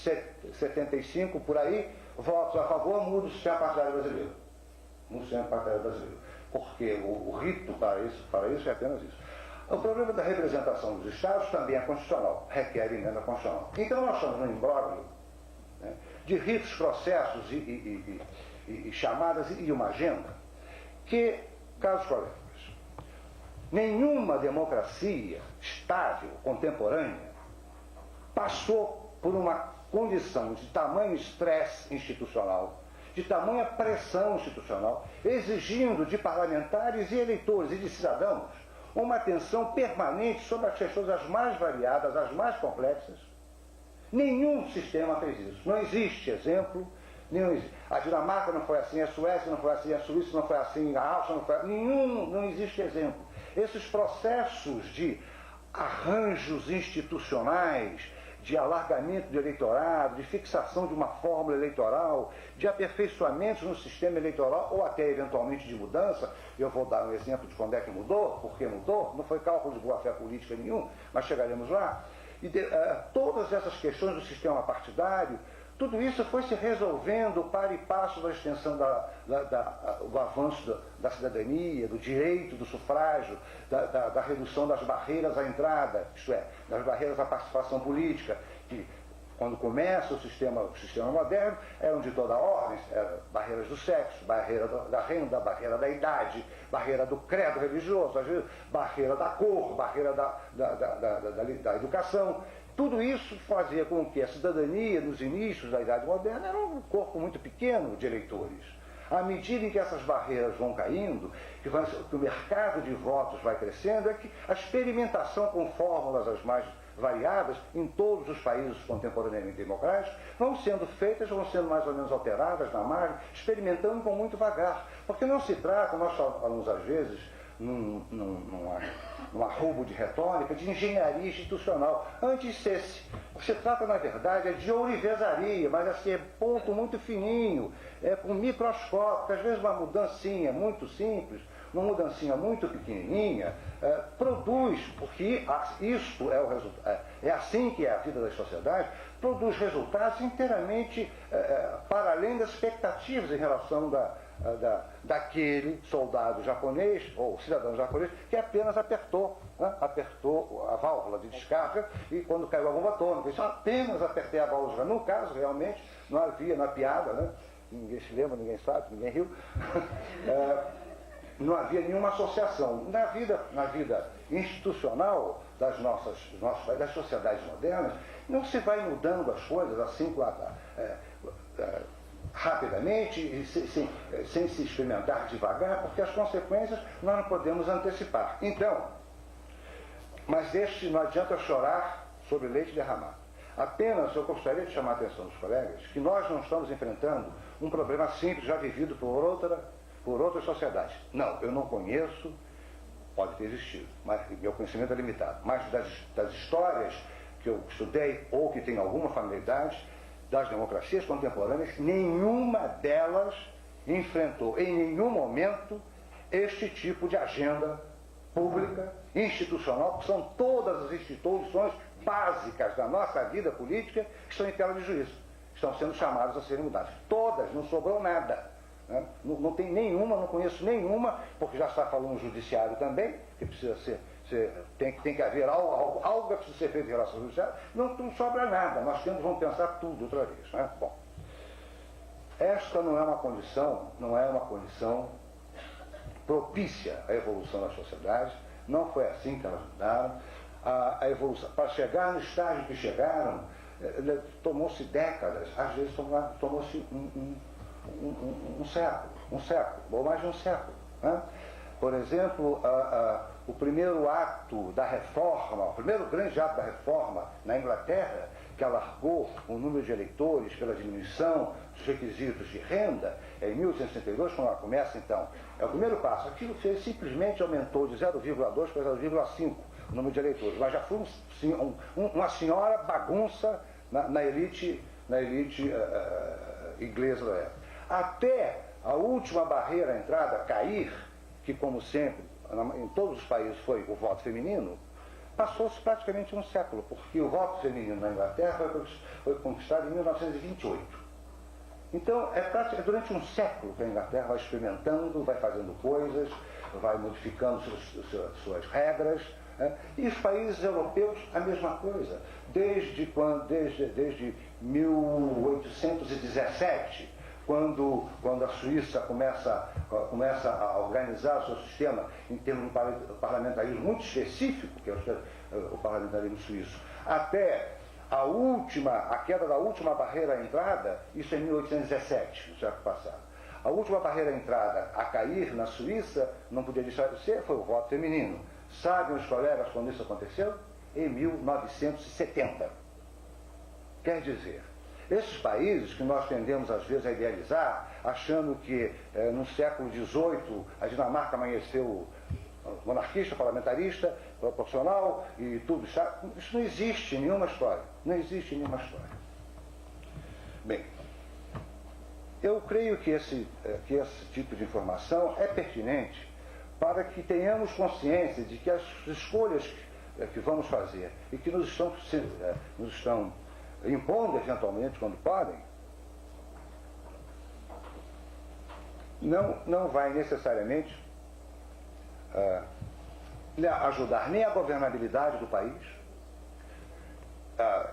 175 por aí, votos a favor, muda o sistema partidário brasileiro. Porque o rito para isso é apenas isso. O problema da representação dos Estados também é constitucional, requer emenda constitucional. Então nós estamos num imbróglio, né, de ritos, processos e chamadas e uma agenda que, caros colegas, nenhuma democracia estável, contemporânea, passou por uma condição de tamanho estresse institucional, de tamanha pressão institucional, exigindo de parlamentares e eleitores e de cidadãos uma atenção permanente sobre as questões as mais variadas, as mais complexas. Nenhum sistema fez isso. Não existe exemplo. A Dinamarca não foi assim, a Suécia não foi assim, a Suíça não foi assim, a Áustria não foi assim. Não existe exemplo. Esses processos de arranjos institucionais, de alargamento do eleitorado, de fixação de uma fórmula eleitoral, de aperfeiçoamentos no sistema eleitoral ou até eventualmente de mudança. Eu vou dar um exemplo de quando é que mudou, por que mudou, não foi cálculo de boa-fé política nenhum, mas chegaremos lá. E todas essas questões do sistema partidário, tudo isso foi se resolvendo para e passo da extensão do avanço da cidadania, do direito do sufrágio, da redução das barreiras à entrada, isto é, das barreiras à participação política, que quando começa o sistema moderno eram de toda a ordem, barreiras do sexo, barreira da renda, barreira da idade, barreira do credo religioso, às vezes, barreira da cor, barreira da educação. Tudo isso fazia com que a cidadania, nos inícios da Idade Moderna, era um corpo muito pequeno de eleitores. À medida em que essas barreiras vão caindo, que o mercado de votos vai crescendo, é que a experimentação com fórmulas as mais variadas em todos os países contemporaneamente democráticos vão sendo feitas, vão sendo mais ou menos alteradas na margem, experimentando com muito vagar. Porque não se trata, nós falamos às vezes, num arrobo de retórica, de engenharia institucional. Antes se trata, na verdade, de ourivesaria, mas assim, é ponto muito fininho, com microscópio, às vezes uma mudancinha muito simples, uma mudancinha muito pequenininha, produz, porque isto é o resultado, é assim que é a vida das sociedades, produz resultados inteiramente para além das expectativas em relação daquele soldado japonês, ou cidadão japonês, que apenas apertou a válvula de descarga e quando caiu a bomba atômica. Isso apenas apertei a válvula de descarga. No caso, realmente, não havia, na piada, né? Ninguém se lembra, ninguém sabe, ninguém riu. Não havia nenhuma associação. Na vida institucional das das sociedades modernas, não se vai mudando as coisas assim rapidamente e sem se experimentar devagar, porque as consequências nós não podemos antecipar. Então, mas não adianta chorar sobre leite derramado. Apenas eu gostaria de chamar a atenção dos colegas que nós não estamos enfrentando um problema simples já vivido por outras sociedades. Não, eu não conheço, pode ter existido, mas meu conhecimento é limitado, mas das histórias que eu estudei ou que tenho alguma familiaridade das democracias contemporâneas, nenhuma delas enfrentou em nenhum momento este tipo de agenda pública, institucional, que são todas as instituições básicas da nossa vida política que estão em tela de juízo, estão sendo chamadas a serem mudadas. Todas, não sobrou nada. Né? Não tem nenhuma, não conheço nenhuma, porque já está falando o judiciário também, que precisa tem que haver algo que precisa ser feito em relação ao judiciário, não sobra nada, vamos pensar tudo outra vez. Né? Bom, esta não é uma condição propícia à evolução das sociedades, não foi assim que elas mudaram. A evolução, para chegar no estágio que chegaram, tomou-se décadas, às vezes tomou-se um século, ou mais de um século. Né? Por exemplo, o primeiro ato da reforma, o primeiro grande ato da reforma na Inglaterra, que alargou o número de eleitores pela diminuição dos requisitos de renda, é em 1862, quando ela começa, então, é o primeiro passo. Aquilo simplesmente aumentou de 0,2 para 0,5 o número de eleitores, mas já foi uma senhora bagunça na elite inglesa da época. Até a última barreira à entrada cair, que como sempre, em todos os países foi o voto feminino, passou-se praticamente um século, porque o voto feminino na Inglaterra foi conquistado em 1928. Então, é durante um século que a Inglaterra vai experimentando, vai fazendo coisas, vai modificando suas regras, né? E os países europeus, a mesma coisa. Desde 1817, quando a Suíça começa a organizar o seu sistema em termos de parlamentarismo muito específico, que é o parlamentarismo suíço, até a queda da última barreira à entrada, isso em 1817, no século passado. A última barreira à entrada a cair na Suíça, não podia deixar de ser, foi o voto feminino. Sabem os colegas quando isso aconteceu? Em 1970. Quer dizer, esses países que nós tendemos às vezes a idealizar, achando que no século XVIII a Dinamarca amanheceu monarquista, parlamentarista, proporcional e tudo isso não existe em nenhuma história. Não existe em nenhuma história. Bem, eu creio que esse tipo de informação é pertinente para que tenhamos consciência de que as escolhas que vamos fazer e que nos estão impondo eventualmente quando podem, não vai necessariamente ajudar nem a governabilidade do país.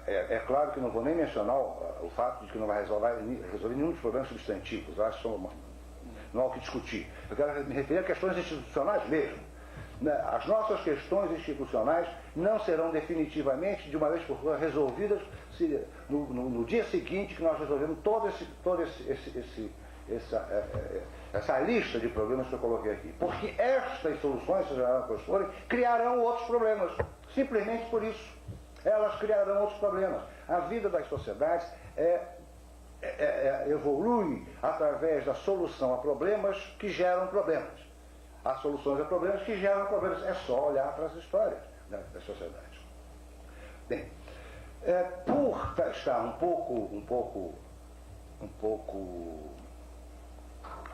É claro que não vou nem mencionar o fato de que não vai resolver nenhum dos problemas substantivos. Eu acho que não há o que discutir. Eu quero me referir a questões institucionais mesmo. As nossas questões institucionais não serão definitivamente, de uma vez por todas, resolvidas no dia seguinte que nós resolvemos essa lista de problemas que eu coloquei aqui. Porque estas soluções, seja lá quais forem, criarão outros problemas. Simplesmente por isso. Elas criarão outros problemas. A vida das sociedades evolui através da solução a problemas que geram problemas. Há soluções a problemas que geram problemas. É só olhar para as histórias das sociedades. Bem, por estar um pouco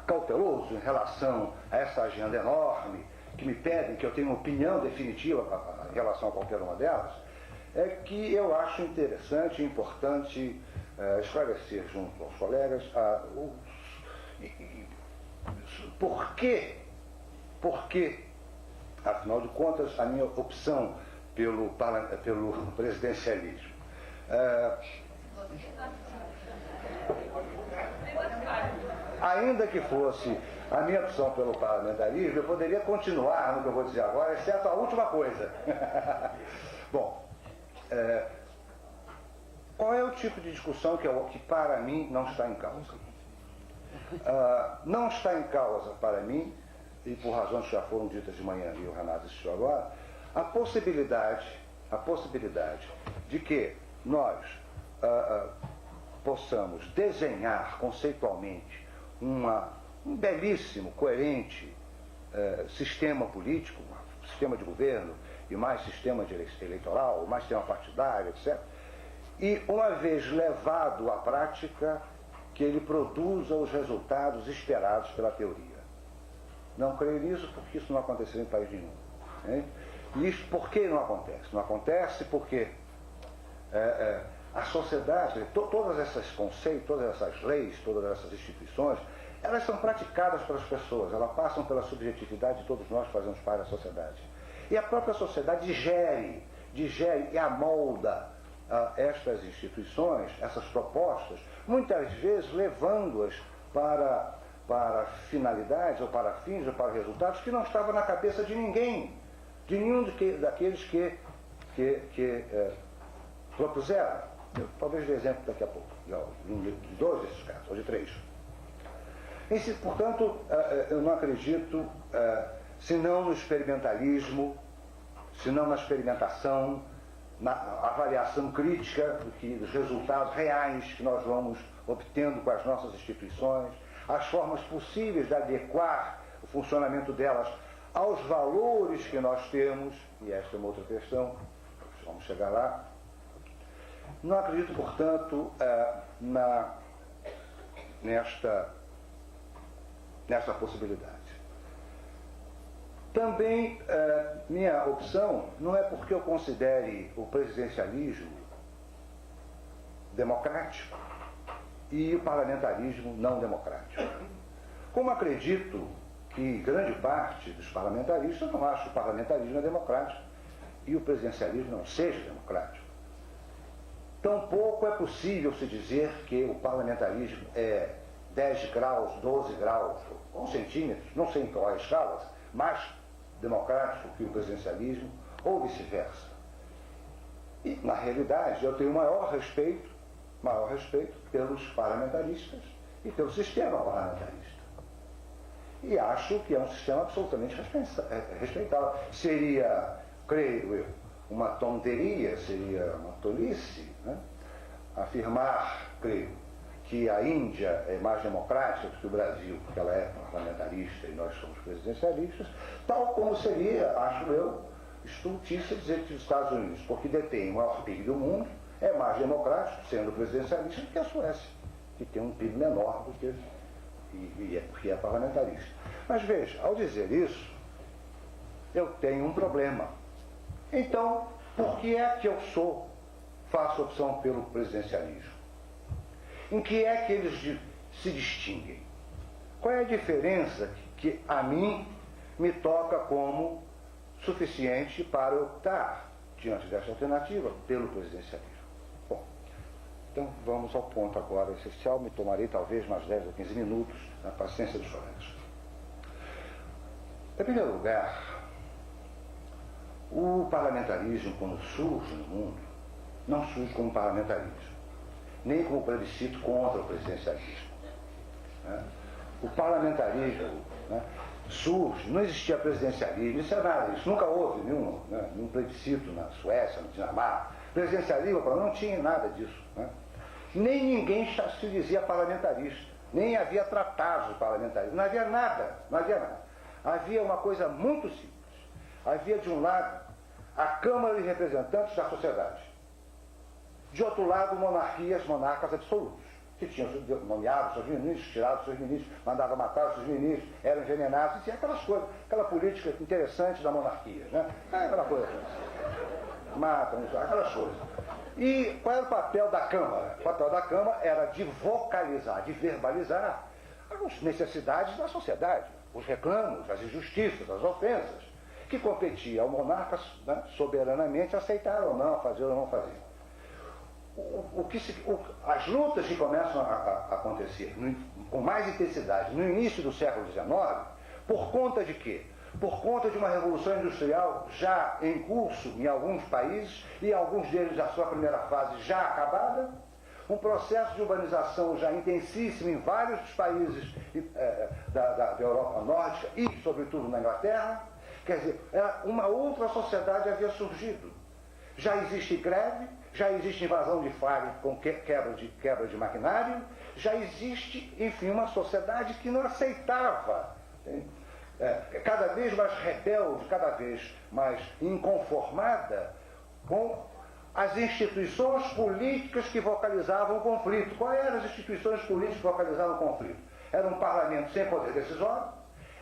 cauteloso em relação a essa agenda enorme, que me pedem que eu tenha uma opinião definitiva em relação a qualquer uma delas, é que eu acho interessante e importante esclarecer junto aos colegas por que, afinal de contas, a minha opção pelo presidencialismo. Ainda que fosse a minha opção pelo parlamentarismo, eu poderia continuar no que eu vou dizer agora, exceto a última coisa. Bom, qual é o tipo de discussão que para mim não está em causa? Não está em causa para mim, e por razões que já foram ditas de manhã e o Renato assistiu agora, a possibilidade de que nós possamos desenhar conceitualmente um belíssimo, coerente sistema político, sistema de governo, e mais sistema eleitoral, mais sistema partidário, etc. E, uma vez levado à prática, que ele produza os resultados esperados pela teoria. Não creio nisso porque isso não aconteceu em país nenhum. Hein? E isso por que não acontece? Não acontece porque a sociedade, todos esses conceitos, todas essas leis, todas essas instituições, elas são praticadas pelas pessoas, elas passam pela subjetividade de todos nós que fazemos parte da sociedade. E a própria sociedade digere e amolda estas instituições, essas propostas, muitas vezes levando-as para finalidades, ou para fins, ou para resultados que não estavam na cabeça de ninguém, de nenhum daqueles que propuseram. Talvez dê exemplo daqui a pouco, de dois desses casos, ou de três. Portanto, eu não acredito, senão no experimentalismo, senão na experimentação, na avaliação crítica dos resultados reais que nós vamos obtendo com as nossas instituições, as formas possíveis de adequar o funcionamento delas aos valores que nós temos, e esta é uma outra questão, vamos chegar lá. Não acredito, portanto, nesta possibilidade. Também, minha opção não é porque eu considere o presidencialismo democrático e o parlamentarismo não democrático. Como acredito que grande parte dos parlamentaristas não acha que o parlamentarismo é democrático e o presidencialismo não seja democrático. Tampouco é possível se dizer que o parlamentarismo é 10 graus, 12 graus, ou centímetros, não sei em qual escala, mais democrático que o presidencialismo, ou vice-versa. E, na realidade, eu tenho maior respeito pelos parlamentaristas e pelo sistema parlamentarista. E acho que é um sistema absolutamente respeitável. Seria, creio eu, uma tonteria, seria uma tolice, né? Afirmar, creio, que a Índia é mais democrática do que o Brasil, porque ela é parlamentarista e nós somos presidencialistas, tal como seria, acho eu, estultícia dizer que os Estados Unidos, porque detém o maior PIB do mundo, é mais democrático, sendo presidencialista, do que a Suécia, que tem um PIB menor do que porque é parlamentarista. Mas veja, ao dizer isso, eu tenho um problema. Então, por que é que eu faço opção pelo presidencialismo? Em que é que eles se distinguem? Qual é a diferença que a mim me toca como suficiente para optar, diante dessa alternativa, pelo presidencialismo? Bom, então vamos ao ponto agora essencial. Me tomarei talvez mais 10 ou 15 minutos, na paciência dos colegas. Em primeiro lugar, o parlamentarismo, quando surge no mundo, não surge como parlamentarismo, nem como plebiscito contra o presidencialismo. Né? O parlamentarismo, né, surge, não existia presidencialismo, isso é nada, isso nunca houve nenhum plebiscito na Suécia, na Dinamarca. Presidencialismo não tinha nada disso. Né? Nem ninguém se dizia parlamentarista, nem havia tratados de parlamentarismo, não havia nada. Havia uma coisa muito simples. Havia, de um lado, a Câmara de Representantes da sociedade. De outro lado, monarcas absolutos, que tinham nomeado seus ministros, tirado seus ministros, mandado matar seus ministros, eram envenenados, e aquelas coisas, aquela política interessante da monarquia, né? Aquela coisa. Matam, aquelas coisas. E qual era o papel da Câmara? O papel da Câmara era de vocalizar, de verbalizar as necessidades da sociedade, os reclamos, as injustiças, as ofensas, que competia ao monarca, né, soberanamente aceitar ou não, fazer ou não fazer. As lutas que começam a acontecer com mais intensidade no início do século XIX, por conta de quê? Por conta de uma revolução industrial já em curso em alguns países, e alguns deles na sua primeira fase já acabada, um processo de urbanização já intensíssimo em vários dos países da Europa nórdica e, sobretudo, na Inglaterra. Quer dizer, uma outra sociedade havia surgido. Já existe greve, já existe invasão de fábrica com quebra de maquinário, já existe, enfim, uma sociedade que não aceitava, cada vez mais rebelde, cada vez mais inconformada com as instituições políticas que vocalizavam o conflito. Quais eram as instituições políticas que vocalizavam o conflito? Era um parlamento sem poder decisório,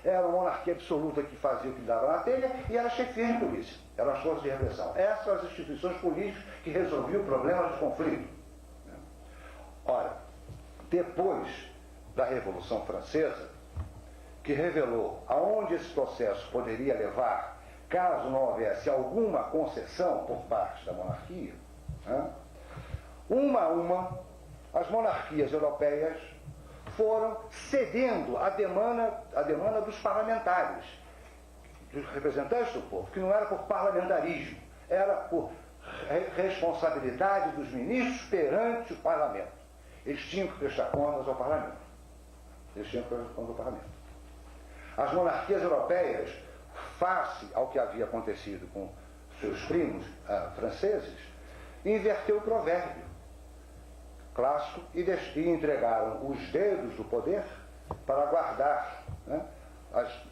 era uma monarquia absoluta que fazia o que dava na telha, e era chefia de polícia, eram as forças de repressão. Essas são as instituições políticas que resolviam problemas de conflito. Ora, depois da Revolução Francesa, que revelou aonde esse processo poderia levar, caso não houvesse alguma concessão por parte da monarquia, né, uma a uma, as monarquias europeias foram cedendo à demanda dos parlamentares, dos representantes do povo, que não era por parlamentarismo, era por responsabilidade dos ministros perante o parlamento. Eles tinham que prestar contas ao parlamento. As monarquias europeias, face ao que havia acontecido com seus primos franceses, inverteu o provérbio clássico e entregaram os dedos do poder para guardar, né,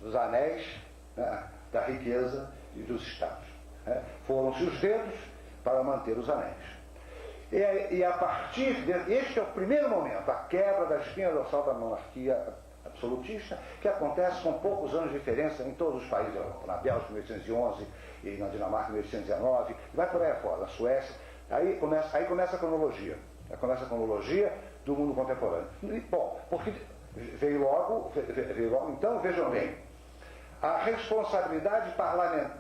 os anéis, né, da riqueza e dos estados. Foram-se os dedos para manter os anéis. E a partir este é o primeiro momento, a quebra da espinha dorsal da monarquia absolutista, que acontece com poucos anos de diferença em todos os países da Europa. Na Bélgica, em 1811, e na Dinamarca, em 1819, vai por aí fora, na Suécia. Aí começa a cronologia. Começa a cronologia do mundo contemporâneo. Bom, porque veio logo, então, vejam bem, a responsabilidade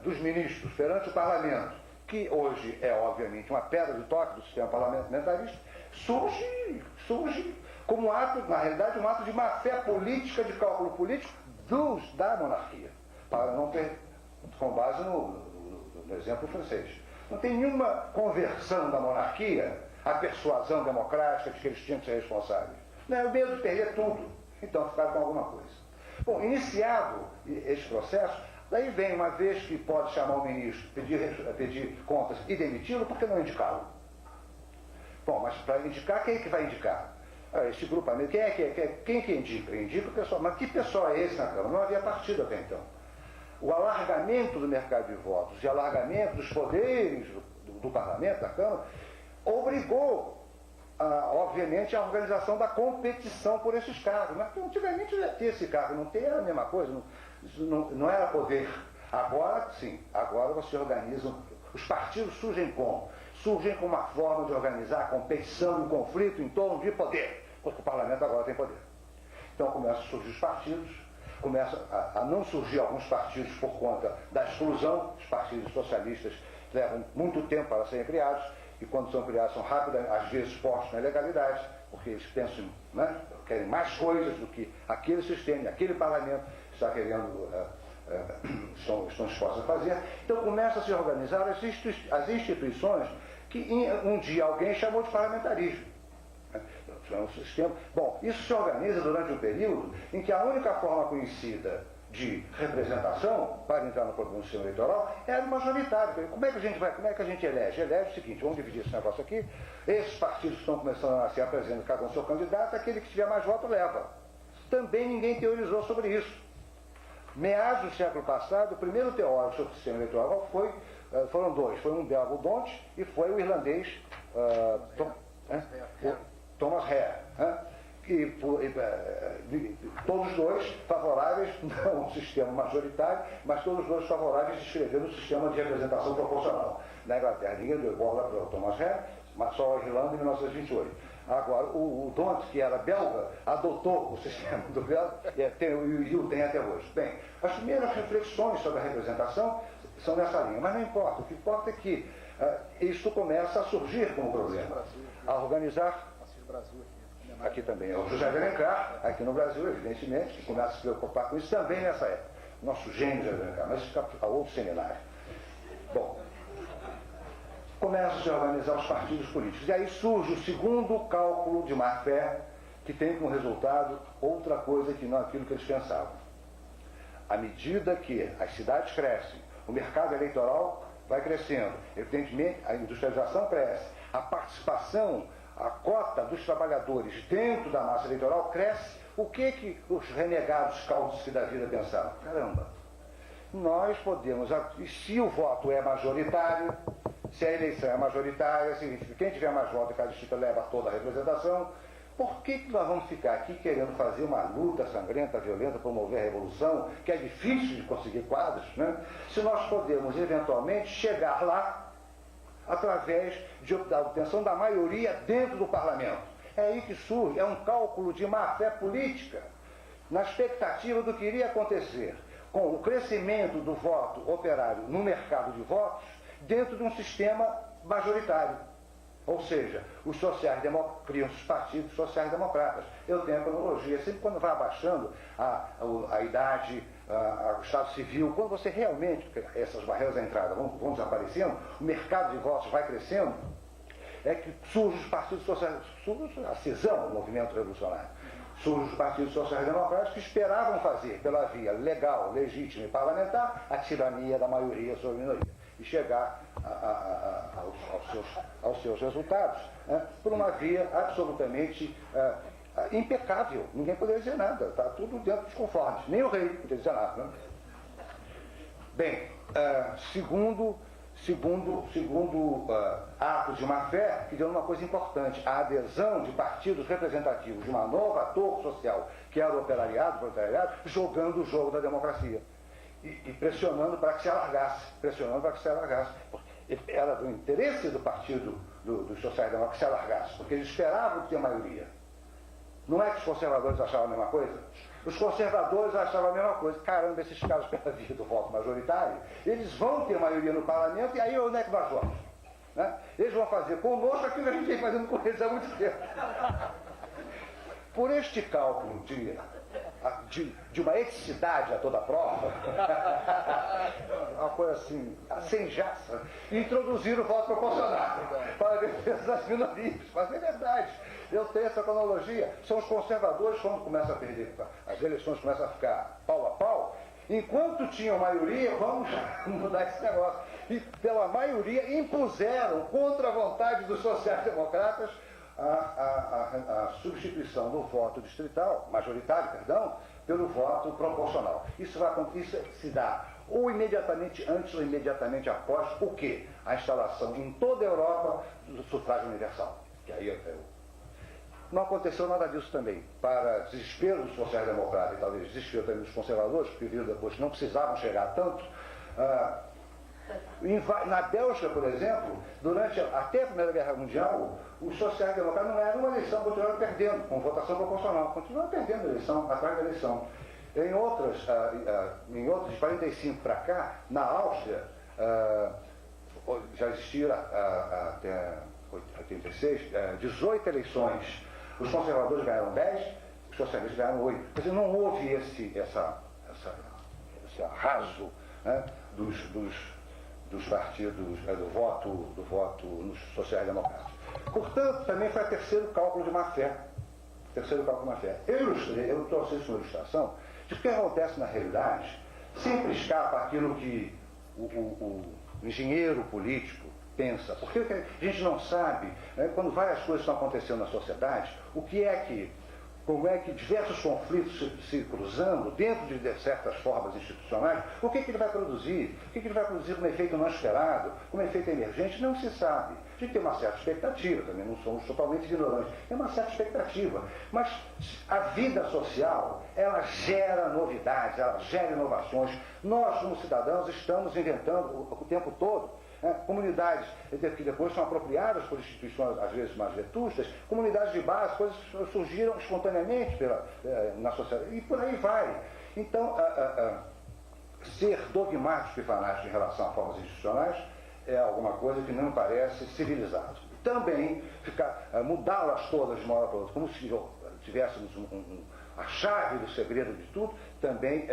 dos ministros perante o parlamento, que hoje é, obviamente, uma pedra de toque do sistema parlamentarista, surge como ato, na realidade, um ato de má-fé política, de cálculo político da monarquia, para não ter, com base no exemplo francês. Não tem nenhuma conversão da monarquia à persuasão democrática de que eles tinham que ser responsáveis. Não é o medo de perder tudo. Então ficaram com alguma coisa. Bom, iniciado esse processo, daí vem, uma vez que pode chamar o ministro, pedir contas e demiti-lo, por que não indicá-lo? Bom, mas para indicar, quem é que vai indicar? Esse grupamento, quem que indica? Indica o pessoal. Mas que pessoal é esse na Câmara? Não havia partido até então. O alargamento do mercado de votos e alargamento dos poderes do parlamento, da Câmara, obrigou, obviamente, a organização da competição por esses cargos. Mas antigamente já ter esse cargo, não ter era a mesma coisa, não era poder. Agora, sim, agora você organiza, os partidos surgem como? Surgem com uma forma de organizar a competição e o conflito em torno de poder, porque o parlamento agora tem poder. Então começam a surgir os partidos, começam a não surgir alguns partidos por conta da exclusão. Os partidos socialistas levam muito tempo para serem criados, e quando são criados são rápidos, às vezes postos na ilegalidade, porque eles pensam, né, querem mais coisas do que aquele sistema, aquele parlamento está querendo, estão dispostos a fazer. Então começam a se organizar as instituições que um dia alguém chamou de parlamentarismo. É um sistema. Bom, isso se organiza durante um período em que a única forma conhecida de representação para entrar no sistema eleitoral era majoritário. Como é que a gente elege? Elege o seguinte: vamos dividir esse negócio aqui. Esses partidos que estão começando a se apresentar, cada um seu candidato, aquele que tiver mais voto leva. Também ninguém teorizou sobre isso. Meados do século passado, o primeiro teórico sobre o sistema eleitoral foram dois. Foi um belga, o D'Hondt, e foi o irlandês Thomas Hare, que todos dois favoráveis, não ao sistema majoritário, mas todos dois favoráveis de escrever um sistema de representação proporcional. Na Inglaterra, ninguém deu bola para o Thomas Hare, mas só a Irlanda em 1928. Agora, o D'Hondt, que era belga, adotou o sistema do belga e o tem até hoje. Bem, as primeiras reflexões sobre a representação são nessa linha, mas não importa. O que importa é que isso começa a surgir como problema. A organizar. Aqui também é o José de Alencar, aqui no Brasil, evidentemente, que começa a se preocupar com isso também nessa época. Nosso gênio José de Alencar, mas fica a outro seminário. Bom, começam a se organizar os partidos políticos. E aí surge o segundo cálculo de má-fé, que tem como resultado outra coisa que não aquilo que eles pensavam. À medida que as cidades crescem, o mercado eleitoral vai crescendo, evidentemente a industrialização cresce, a participação, a cota dos trabalhadores dentro da massa eleitoral cresce. O que os renegados cálculos da vida pensaram? Caramba, nós podemos, se o voto é majoritário, se a eleição é majoritária, significa que quem tiver mais voto em cada distrito leva toda a representação, por que nós vamos ficar aqui querendo fazer uma luta sangrenta, violenta, promover a revolução, que é difícil de conseguir quadros, né? Se nós podemos eventualmente chegar lá através da obtenção da maioria dentro do parlamento. É aí que surge, é um cálculo de má-fé política, na expectativa do que iria acontecer com o crescimento do voto operário no mercado de votos dentro de um sistema majoritário. Ou seja, os sociais-democratas criam os partidos sociais-democratas. Eu tenho a cronologia, sempre quando vai abaixando a idade, o Estado Civil, quando você realmente, essas barreiras da entrada vão desaparecendo, o mercado de votos vai crescendo, é que surgem os partidos sociais, surge a cisão do movimento revolucionário. Surgem os partidos sociais-democratas que esperavam fazer, pela via legal, legítima e parlamentar, a tirania da maioria sobre a minoria e chegar aos seus resultados, né, por uma via absolutamente impecável. Ninguém poderia dizer nada, está tudo dentro dos conformes, nem o rei poderia dizer nada. Né? Bem, segundo ato de má-fé, que deu uma coisa importante: a adesão de partidos representativos de uma nova ator social, que era o operariado, o proletariado, jogando o jogo da democracia. E pressionando para que se alargasse, Era do interesse do partido dos sociais-democratas que se alargasse, porque eles esperavam ter maioria. Não é que os conservadores achavam a mesma coisa? Os conservadores achavam a mesma coisa. Caramba, esses caras pela via do voto majoritário, eles vão ter maioria no parlamento, e aí onde é que nós vamos? Né? Eles vão fazer conosco aquilo que a gente vem fazendo com eles há muito tempo. por este cálculo de uma eticidade a toda prova, uma coisa assim, sem jaça, introduzir o voto proporcional para a defesa das minorias. Mas é verdade, eu tenho essa cronologia. São os conservadores, quando começam a perder, as eleições começam a ficar pau a pau, enquanto tinham maioria, vamos mudar esse negócio. E pela maioria impuseram, contra a vontade dos sociais-democratas, a substituição do voto distrital, majoritário, perdão, pelo voto proporcional. Isso se dá ou imediatamente antes ou imediatamente após o quê? A instalação em toda a Europa do sufrágio universal. Que aí não aconteceu nada disso também. Para desespero dos sociais-democratas e talvez desespero também dos conservadores, que viram depois que não precisavam chegar a tanto, na Bélgica, por exemplo, durante até a Primeira Guerra Mundial, os sociais-democratas não eram uma eleição, continuaram perdendo, com votação proporcional, continuaram perdendo a eleição, atrás da eleição. Em outras, de 45 para cá, na Áustria, já existiram até 86, 18 eleições. Os conservadores ganharam 10, os socialistas ganharam 8. Quer dizer, não houve esse arraso, né, dos partidos, do voto nos sociais-democratas. Portanto, também foi o terceiro cálculo de má-fé. Eu trouxe isso como ilustração de que acontece na realidade, sempre escapa aquilo que o engenheiro político pensa. Porque a gente não sabe, né, quando várias coisas estão acontecendo na sociedade, como é que diversos conflitos se cruzando dentro de certas formas institucionais, o que ele vai produzir? O que ele vai produzir como efeito não esperado, como efeito emergente? Não se sabe. A gente tem uma certa expectativa, também não somos totalmente ignorantes, tem uma certa expectativa. Mas a vida social, ela gera novidades, ela gera inovações. Nós, como cidadãos, estamos inventando o tempo todo. Comunidades que depois são apropriadas por instituições, às vezes mais vetustas, comunidades de base, coisas surgiram espontaneamente na sociedade, e por aí vai. Então, ser dogmático e fanático em relação a formas institucionais é alguma coisa que não me parece civilizado. Também mudá-las todas de uma hora para outra, como se tivéssemos a chave do segredo de tudo, também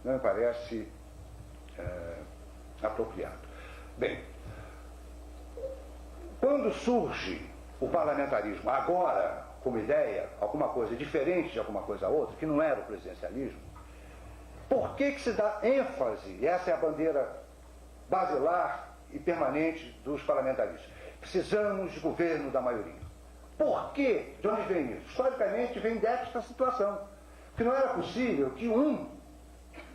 não me parece apropriado. Bem, quando surge o parlamentarismo, agora, como ideia, alguma coisa diferente de alguma coisa outra, que não era o presidencialismo, por que se dá ênfase, e essa é a bandeira basilar e permanente dos parlamentaristas, precisamos de governo da maioria. Por quê? De onde vem isso? Historicamente vem desta situação, que não era possível que o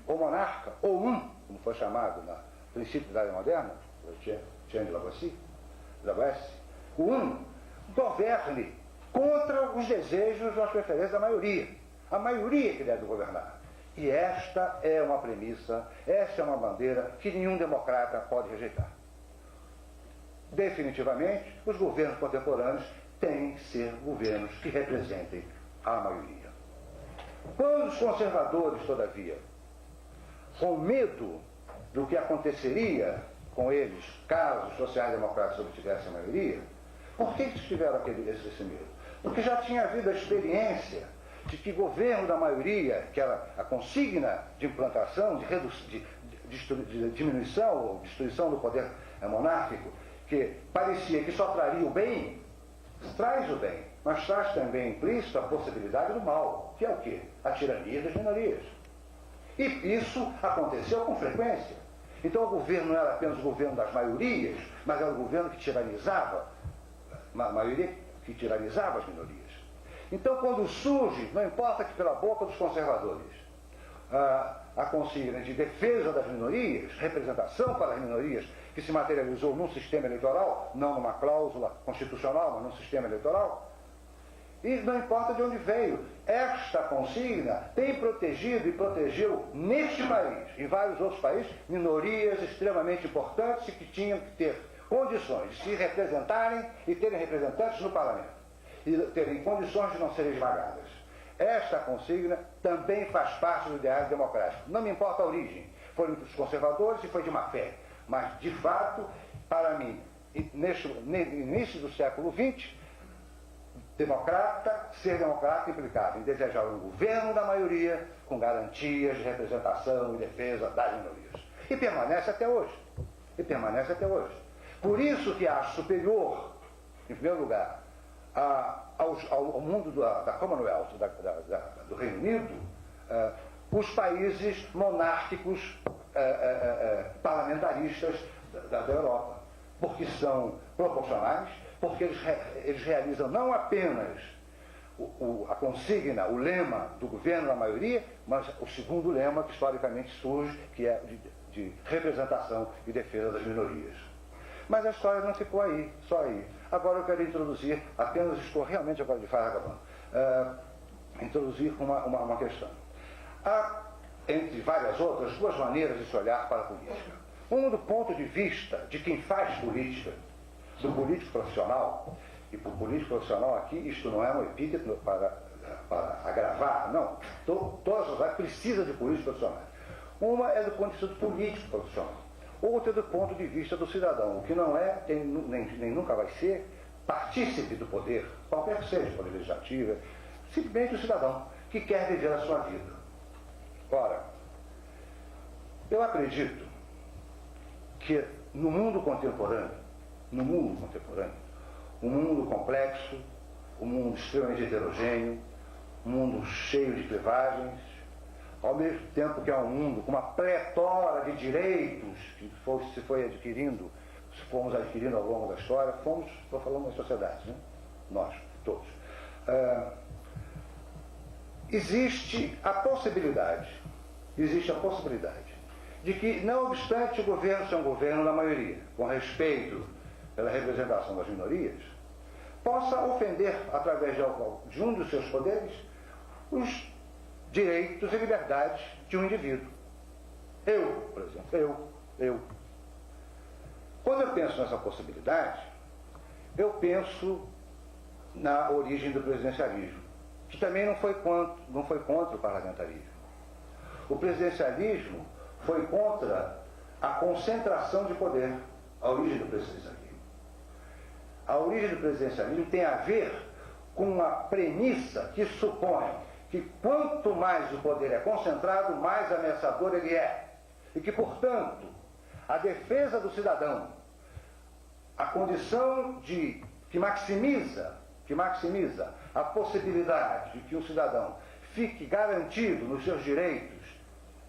monarca, ou como foi chamado no princípio da Idade Moderna, Jean de Lavoisier, governe contra os desejos ou as preferências da maioria. A maioria que deve governar. E esta é uma premissa, esta é uma bandeira que nenhum democrata pode rejeitar. Definitivamente, os governos contemporâneos têm que ser governos que representem a maioria. Quando os conservadores, todavia, com medo do que aconteceria com eles, caso os sociais-democratas obtivessem a maioria, por que tiveram esse medo? Porque já tinha havido a experiência de que governo da maioria, que era a consigna de implantação, de diminuição ou destruição do poder monárquico, que parecia que só traria o bem, traz o bem, mas traz também implícito a possibilidade do mal, que é o quê? A tirania das minorias. E isso aconteceu com frequência. Então o governo não era apenas o governo das maiorias, mas era o governo que tiranizava, a maioria que tiranizava as minorias. Então quando surge, não importa que pela boca dos conservadores, a consigna de defesa das minorias, representação para as minorias, que se materializou num sistema eleitoral, não numa cláusula constitucional, mas num sistema eleitoral, e não importa de onde veio, esta consigna tem protegido e protegeu neste país, em vários outros países, minorias extremamente importantes e que tinham que ter condições de se representarem e terem representantes no parlamento, e terem condições de não serem esmagadas. Esta consigna também faz parte do ideário democrático. Não me importa a origem, foi dos conservadores e foi de má fé, mas de fato, para mim, no início do século XX, Ser democrata implicava em desejar um governo da maioria com garantias de representação e defesa das minorias. E permanece até hoje. Por isso que acho superior, em primeiro lugar, ao mundo da Commonwealth, do Reino Unido, os países monárquicos parlamentaristas da Europa, porque são proporcionais, porque eles realizam não apenas a consigna, o lema do governo da maioria, mas o segundo lema que historicamente surge, que é de representação e defesa das minorias. Mas a história não ficou aí, só aí. Agora eu quero introduzir, apenas estou realmente agora de farra acabando, introduzir uma questão. Há, entre várias outras, duas maneiras de se olhar para a política. Uma do ponto de vista de quem faz política, do político profissional, e por político profissional aqui, isto não é um epíteto para agravar, não. Toda a sociedade precisa de políticos profissionais. Uma é do ponto de vista do político profissional. Outra é do ponto de vista do cidadão, o que não é, nem nunca vai ser, partícipe do poder, qualquer que seja, o poder legislativo, simplesmente o cidadão que quer viver a sua vida. Ora, eu acredito que no mundo contemporâneo, um mundo complexo, um mundo extremamente heterogêneo, um mundo cheio de clivagens, ao mesmo tempo que é um mundo com uma pletora de direitos que se fomos adquirindo ao longo da história, estou falando das sociedades, né? Nós, todos. Existe a possibilidade de que, não obstante o governo ser um governo da maioria, com respeito pela representação das minorias, possa ofender, através de um dos seus poderes, os direitos e liberdades de um indivíduo. Eu, por exemplo, eu. Quando eu penso nessa possibilidade, eu penso na origem do presidencialismo, que também não foi contra o parlamentarismo. O presidencialismo foi contra a concentração de poder, a origem do presidencialismo. A origem do presidencialismo tem a ver com uma premissa que supõe que quanto mais o poder é concentrado, mais ameaçador ele é. E que, portanto, a defesa do cidadão, a condição que maximiza a possibilidade de que o cidadão fique garantido nos seus direitos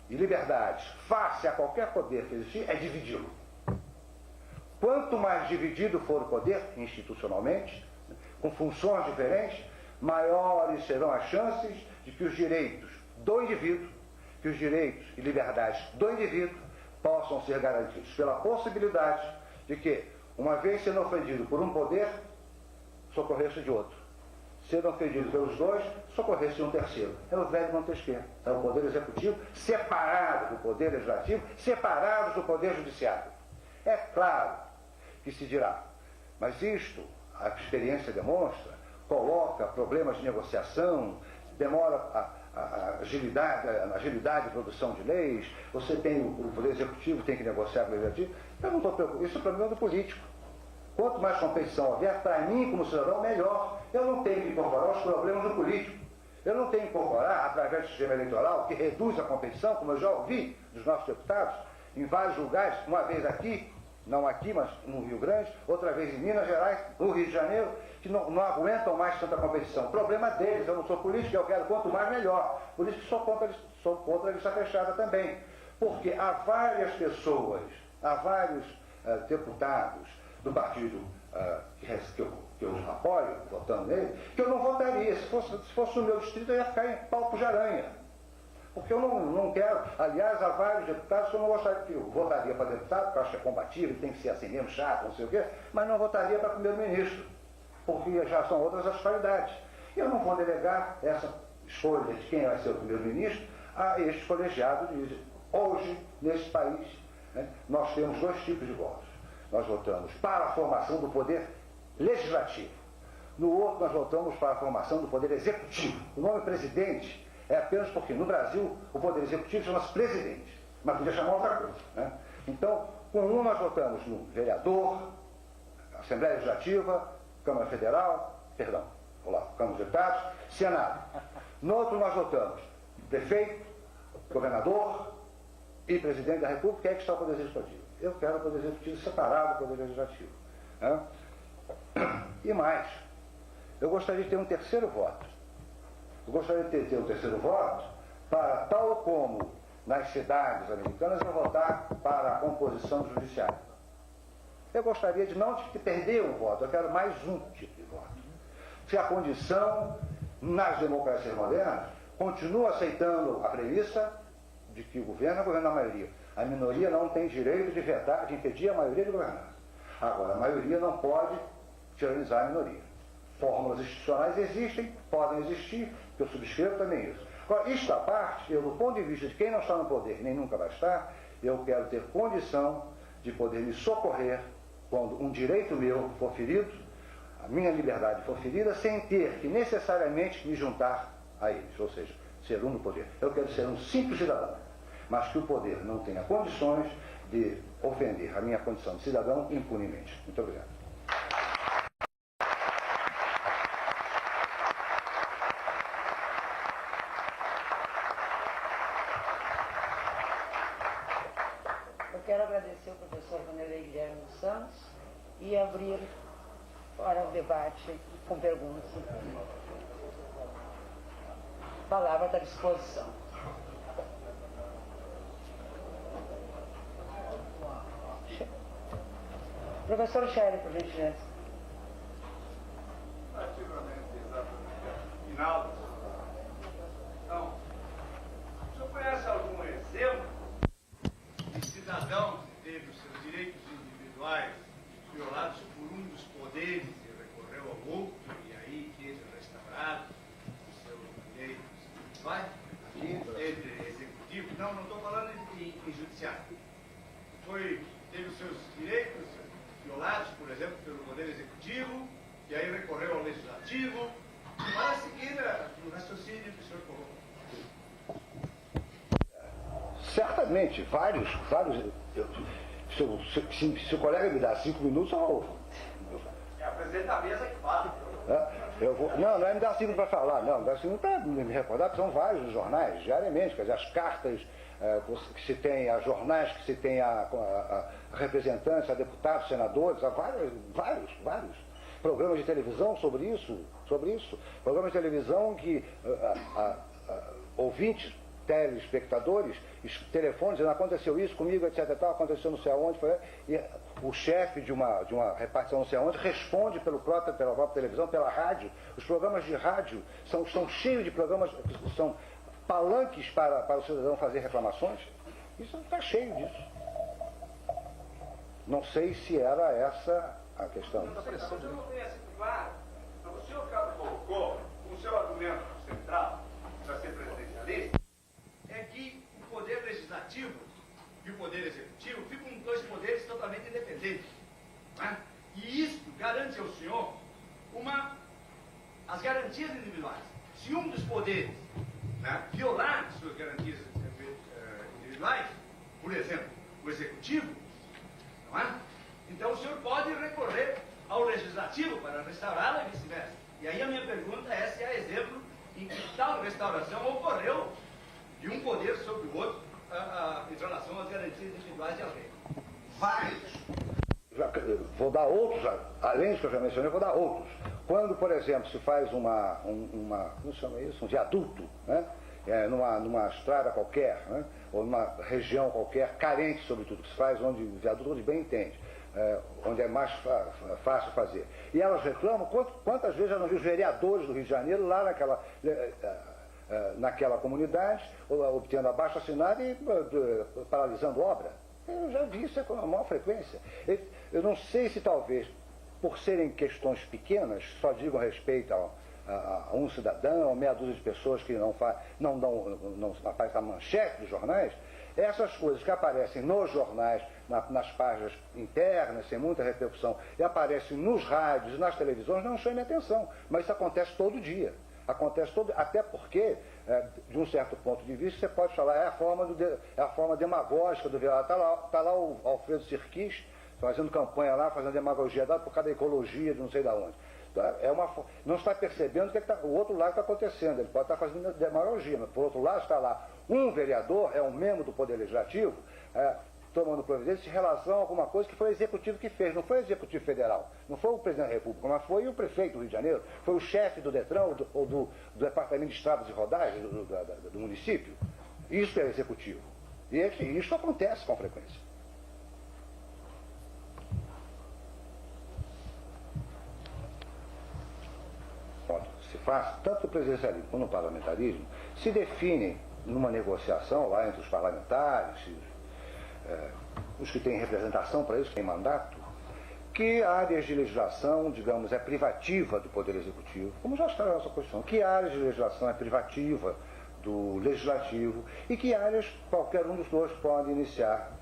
e liberdades face a qualquer poder que existir, é dividi-lo. Quanto mais dividido for o poder, institucionalmente, com funções diferentes, maiores serão as chances de que os direitos do indivíduo, que os direitos e liberdades do indivíduo possam ser garantidos pela possibilidade de que, uma vez sendo ofendido por um poder, socorresse de outro. Sendo ofendido pelos dois, socorresse de um terceiro. É o velho Montesquieu. É o poder executivo separado do poder legislativo, separados do poder judiciário. É claro que se dirá, mas isto, a experiência demonstra, coloca problemas de negociação, demora a agilidade de produção de leis, você tem o poder executivo, tem que negociar com o legislativo. Eu não estou preocupado, isso é o problema do político. Quanto mais competição houver, para mim, como cidadão, melhor. Eu não tenho que incorporar os problemas do político. Eu não tenho que incorporar, através do sistema eleitoral, que reduz a competição, como eu já ouvi dos nossos deputados, em vários lugares, uma vez aqui, não aqui, mas no Rio Grande, outra vez em Minas Gerais, no Rio de Janeiro, que não aguentam mais tanta competição. O problema deles, eu não sou político, eu quero quanto mais melhor. Por isso que sou contra a lista fechada também. Porque há várias pessoas, há vários deputados do partido que eu apoio, votando nele, que eu não votaria. Se fosse no meu distrito, eu ia ficar em palco de aranha. Porque eu não quero, aliás, há vários deputados que eu não gostaria, que eu votaria para deputado, porque eu acho que é combativo, tem que ser assim mesmo, chato, não sei o quê, mas não votaria para primeiro-ministro, porque já são outras as qualidades. E eu não vou delegar essa escolha de quem vai ser o primeiro-ministro a estes colegiados. Hoje, nesse país, né, nós temos dois tipos de votos. Nós votamos para a formação do poder legislativo. No outro, nós votamos para a formação do poder executivo. O nome presidente é apenas porque no Brasil o poder executivo chama-se presidente, mas podia chamar outra coisa, né? Então, com um nós votamos no vereador, Assembleia Legislativa, Câmara Federal, Vamos lá, Câmara dos Deputados, Senado. No outro nós votamos prefeito, governador e presidente da República. Quem é que está o Poder Executivo? Eu quero o Poder Executivo separado do Poder Legislativo. Né? E mais, eu gostaria de ter um terceiro voto. Eu gostaria de ter um terceiro voto para, tal como nas cidades americanas, eu votar para a composição do judiciário. Eu gostaria de não de perder um voto, eu quero mais um tipo de voto. Se a condição, nas democracias modernas, continua aceitando a premissa de que o governo é o governo da maioria. A minoria não tem direito de vetar, de impedir a maioria de governar. Agora, a maioria não pode tiranizar a minoria. Fórmulas institucionais existem, podem existir, que eu subscrevo também isso. Agora, isto à parte, eu, do ponto de vista de quem não está no poder, nem nunca vai estar, eu quero ter condição de poder me socorrer quando um direito meu for ferido, a minha liberdade for ferida, sem ter que necessariamente me juntar a eles, ou seja, ser um no poder. Eu quero ser um simples cidadão, mas que o poder não tenha condições de ofender a minha condição de cidadão impunemente. Muito obrigado. Eu quero agradecer ao professor Vanderlei Guilherme dos Santos e abrir para o debate com perguntas. A palavra está à disposição. Professor Chéri, por gentileza. Relativamente exatamente final. Então, o senhor conhece algum exemplo de cidadão que teve os seus direitos individuais violados por um dos poderes e recorreu ao outro, e aí quis restaurar os seus direitos individuais? Entre executivo, não estou falando em judiciário. Teve os seus direitos violados, por exemplo, pelo Poder Executivo, e aí recorreu ao Legislativo, para seguir o raciocínio que o senhor colocou. Certamente, vários. Se o colega me dá 5 minutos, É a presidente da mesa que fala. Não é me dar 5 para falar, não, me dá 5 para me recordar, porque são vários nos jornais, diariamente, quer dizer, as cartas que se tem, a jornais que se tem a representantes, a deputados, senadores, há vários. Programas de televisão sobre isso. Programas de televisão que ouvintes, telespectadores, telefones, dizendo, aconteceu isso comigo, etc. Tal, aconteceu não sei aonde, e o chefe de uma repartição não sei aonde responde pela própria televisão, pela rádio. Os programas de rádio são cheios de programas, são palanques para o cidadão fazer reclamações. Isso está cheio disso. Não sei se era essa a questão. O senhor não tem sido claro. Então, o senhor colocou, o seu argumento central para ser presidencialista, é que o Poder Legislativo e o Poder Executivo ficam dois poderes totalmente independentes. Né? E isso garante ao senhor as garantias individuais. Se um dos poderes violar suas garantias individuais, por exemplo, o Executivo, não é? Então o senhor pode recorrer ao Legislativo para restaurá-la e vice-versa. E aí a minha pergunta é se há exemplo em que tal restauração ocorreu de um poder sobre o outro em relação às garantias individuais de alguém. Vários. Vou dar outros, além dos que eu já mencionei, vou dar outros. Quando, por exemplo, se faz como chama isso? Um viaduto, né? Numa estrada qualquer, né? Ou numa região qualquer, carente sobretudo, que se faz onde o viaduto onde bem entende, onde é mais fácil fazer. E elas reclamam, quantas vezes já não vi os vereadores do Rio de Janeiro lá naquela comunidade, obtendo abaixo-assinado e paralisando obra. Eu já vi isso com a maior frequência. Eu não sei se talvez, por serem questões pequenas, só digam respeito a um cidadão, a meia dúzia de pessoas que não aparecem na manchete dos jornais, essas coisas que aparecem nos jornais, nas páginas internas, sem muita repercussão, e aparecem nos rádios e nas televisões, não chamem atenção. Mas isso acontece todo dia. Até porque, de um certo ponto de vista, você pode falar, é a forma demagógica do violado. Está lá o Alfredo Sirquis, fazendo campanha lá, fazendo demagogia por causa da ecologia de não sei de onde. Não está percebendo que o outro lado está acontecendo. Ele pode estar fazendo demagogia, mas por outro lado está lá um vereador, é um membro do Poder Legislativo, tomando providência em relação a alguma coisa que foi o Executivo que fez. Não foi o Executivo Federal, não foi o Presidente da República, mas foi o Prefeito do Rio de Janeiro, foi o chefe do Detran ou do Departamento de Estradas e Rodagens do município. Isso é Executivo. E isso acontece com frequência. Se faz, tanto o presidencialismo como o parlamentarismo, se definem numa negociação lá entre os parlamentares, os que têm representação para isso, têm mandato, que áreas de legislação, digamos, é privativa do Poder Executivo, como já está na nossa Constituição, que áreas de legislação é privativa do Legislativo e que áreas qualquer um dos dois pode iniciar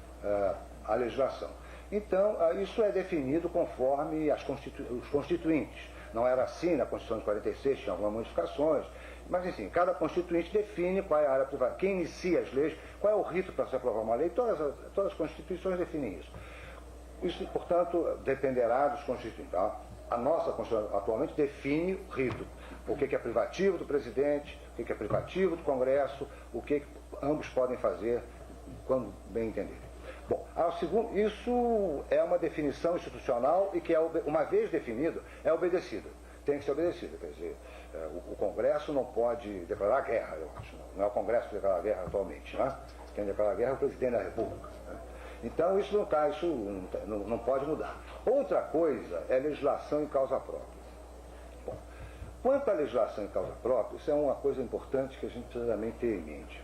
a legislação. Então, isso é definido conforme os constituintes. Não era assim na Constituição de 46, tinha algumas modificações, mas, enfim, cada constituinte define qual é a área privada, quem inicia as leis, qual é o rito para se aprovar uma lei, todas as constituições definem isso. Isso, portanto, dependerá dos constituintes. A nossa Constituição atualmente define o rito, o que é privativo do presidente, o que é privativo do Congresso, o que ambos podem fazer quando bem entenderem. Bom, isso é uma definição institucional e que, uma vez definido, é obedecida. Tem que ser obedecida. Quer dizer, o Congresso não pode declarar guerra, eu acho. Não é o Congresso que declara guerra atualmente. Né? Quem declara guerra é o Presidente da República. Né? Então, isso não pode mudar. Outra coisa é legislação em causa própria. Bom, quanto à legislação em causa própria, isso é uma coisa importante que a gente precisa também ter em mente.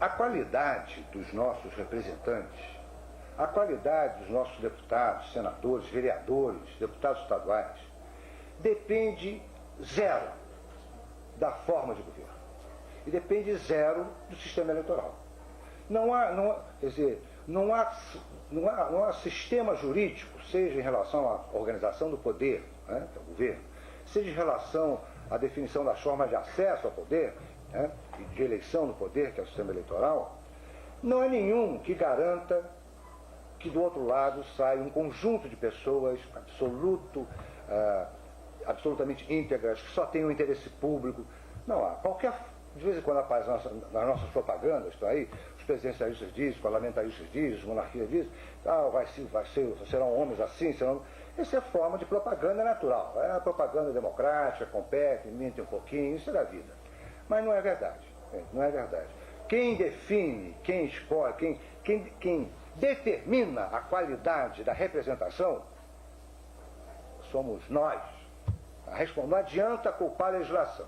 A qualidade dos nossos representantes, a qualidade dos nossos deputados, senadores, vereadores, deputados estaduais, depende zero da forma de governo. E depende zero do sistema eleitoral. Não há sistema jurídico, seja em relação à organização do poder, né, que é o governo, seja em relação à definição das formas de acesso ao poder, né, e de eleição no poder, que é o sistema eleitoral, não há nenhum que garanta que do outro lado sai um conjunto de pessoas absolutamente íntegras, que só têm um interesse público. Não há. De vez em quando aparece nas nossas propagandas, estão aí, os presidencialistas dizem, os parlamentaristas dizem, os monarquistas dizem, serão homens assim, serão... Essa é forma de propaganda natural. É a propaganda democrática, compete, mente um pouquinho, isso é da vida. Mas não é verdade. Não é verdade. Quem define, quem escolhe, quem determina a qualidade da representação somos nós. Não adianta culpar a legislação.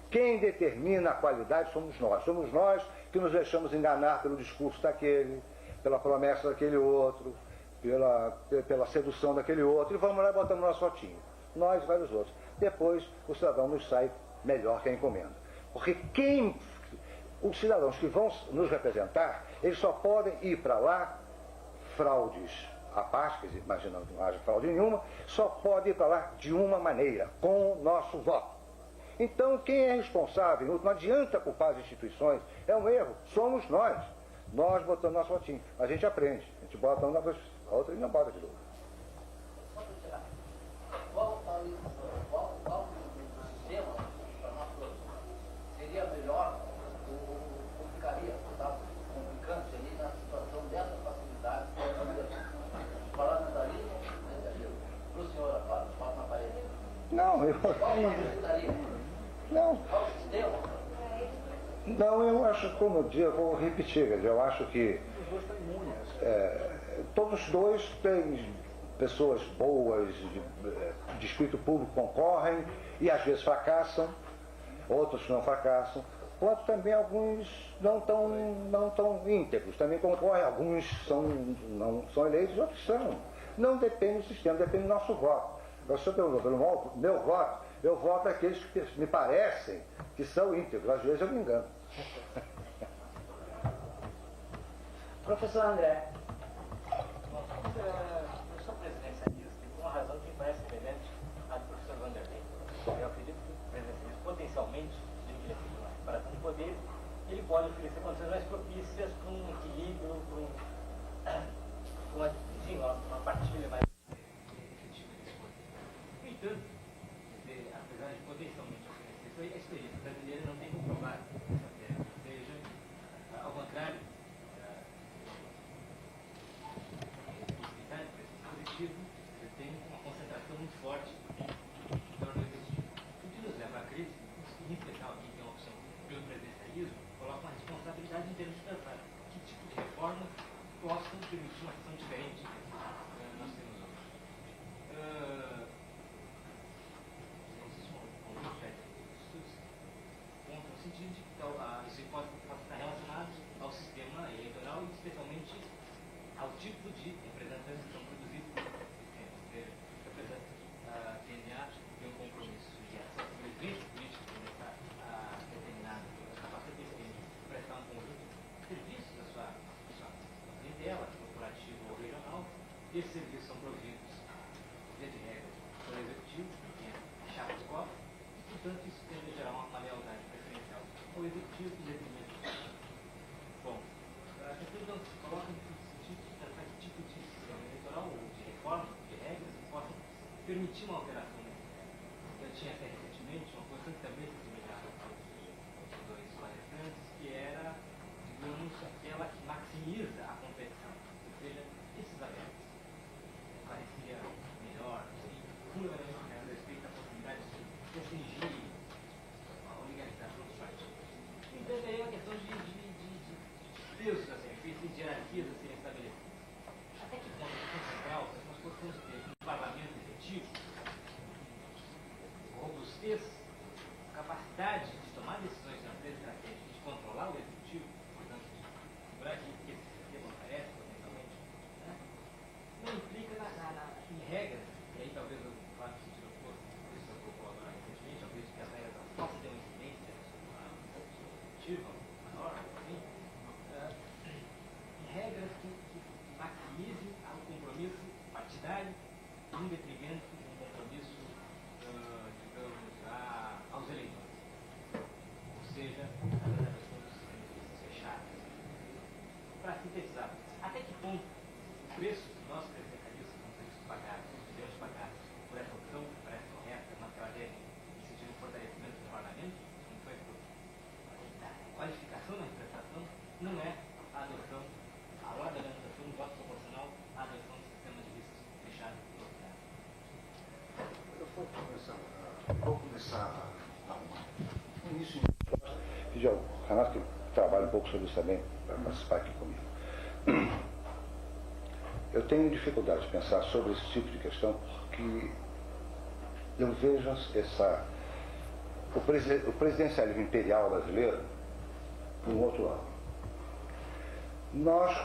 Quem determina a qualidade somos nós. Somos nós que nos deixamos enganar pelo discurso daquele, pela promessa daquele outro, pela sedução daquele outro, e vamos lá e botamos nosso votinho. Nós e vários outros. Depois o cidadão nos sai melhor que a encomenda. Porque os cidadãos que vão nos representar, eles só podem ir para lá, fraudes à parte, quer dizer, imaginando que não haja fraude nenhuma, só pode ir para lá de uma maneira, com o nosso voto. Então, quem é responsável, não adianta culpar as instituições, é um erro, somos nós. Nós botamos nosso votinho. A gente aprende, a gente bota uma vez, a outra e não bota de novo. Qual sistema para nós todos seria melhor ou ficaria, está complicando-se ali na situação dessa facilidade parlamentarismo para o senhor, passa na parede? Não, eu... Qual facilitaria? Não. Qual sistema? Não, eu acho, como eu disse, eu vou repetir, eu acho que todos os dois têm pessoas boas, de espírito público concorrem e às vezes fracassam, outros não fracassam, quanto também alguns não tão íntegros, também concorrem, alguns não são eleitos, outros são. Não depende do sistema, depende do nosso voto. Pelo meu voto, eu voto aqueles que me parecem que são íntegros, às vezes eu me engano. Professor André. Eu sou presidencialista e por uma razão que parece semelhante à do professor Vanderlei. Eu acredito que o presidencialismo potencialmente, ele é uma separação de poderes, ele pode oferecer condições mais propícias para um equilíbrio, para uma partilha mais efetiva desse poder. No entanto, verdade, potencialmente oferecer. Isso aí, a experiência brasileira não tem comprovado essa matéria. Ou seja, ao contrário, possibilidade para esse dispositivo, você tem uma concentração muito forte em torno do executivo. O que nos leva à crise, em especial aqui tem a opção pelo presidencialismo, coloca uma responsabilidade em termos de pensar que tipo de reformas possam permitir uma ação diferente que nós temos hoje. No sentido de que isso pode estar relacionado ao sistema eleitoral e especialmente ao tipo de representantes que são produzidos pelo sistema. Ou seja, representa DNA tem um compromisso de ação sobre o evento político começar a determinar a capacidade desse de prestar um conjunto de serviços da sua clientela, corporativa ou regional. Esses serviços são providos, via de regra, pelo executivo, que tem a chave de cofre, e, portanto, isso tende a gerar uma lealdade preferencial ao executivo em detrimento. Bom, a questão então se coloca no sentido de tratar que tipo de sistema eleitoral ou de reforma, de regras, que possam permitir uma alteração nesse sistema. Eu tinha até recentemente uma posição que também se semelhava aos dois palestrantes, que era, digamos, aquela que maximiza a competição, ou seja, esses abertos. Parecia melhor, e fundamentalmente a respeito da possibilidade de restringir a organização dos partidos. Então, aí é uma questão de pesos a serem feitos e de hierarquias a serem estabelecidas. Até que ponto, a questão central, nós possamos ter um parlamento efetivo, robustez, capacidade de tomar decisões de natureza estratégica, de controlar o executivo, portanto, de segurar que esse sistema aparece potencialmente, né? Não implica em regras, e aí talvez eu faça o sentido oposto, isso eu vou colaborar recentemente, eu acredito que as regras possam ter uma incidência executiva maior, enfim, em regras que maximizem o compromisso partidário em detrimento de um compromisso, digamos, aos eleitores. Ou seja, a realização dos sistemas fechados. Para sintetizar, até que ponto o preço que nós presidencialistas vamos ter que pagar, devemos pagar por essa opção que parece correta, uma estratégia no sentido de fortalecimento do parlamento, como foi por qualificação da representação, não é a adoção, a hora da organização do voto proporcional, a adoção do sistema de listas fechadas e bloqueadas. Vou começar a arrumar. No início, pedir ao Renato que trabalhe um pouco sobre isso também, para participar aqui comigo. Eu tenho dificuldade de pensar sobre esse tipo de questão porque eu vejo o presidencialismo imperial brasileiro por um outro lado. Nós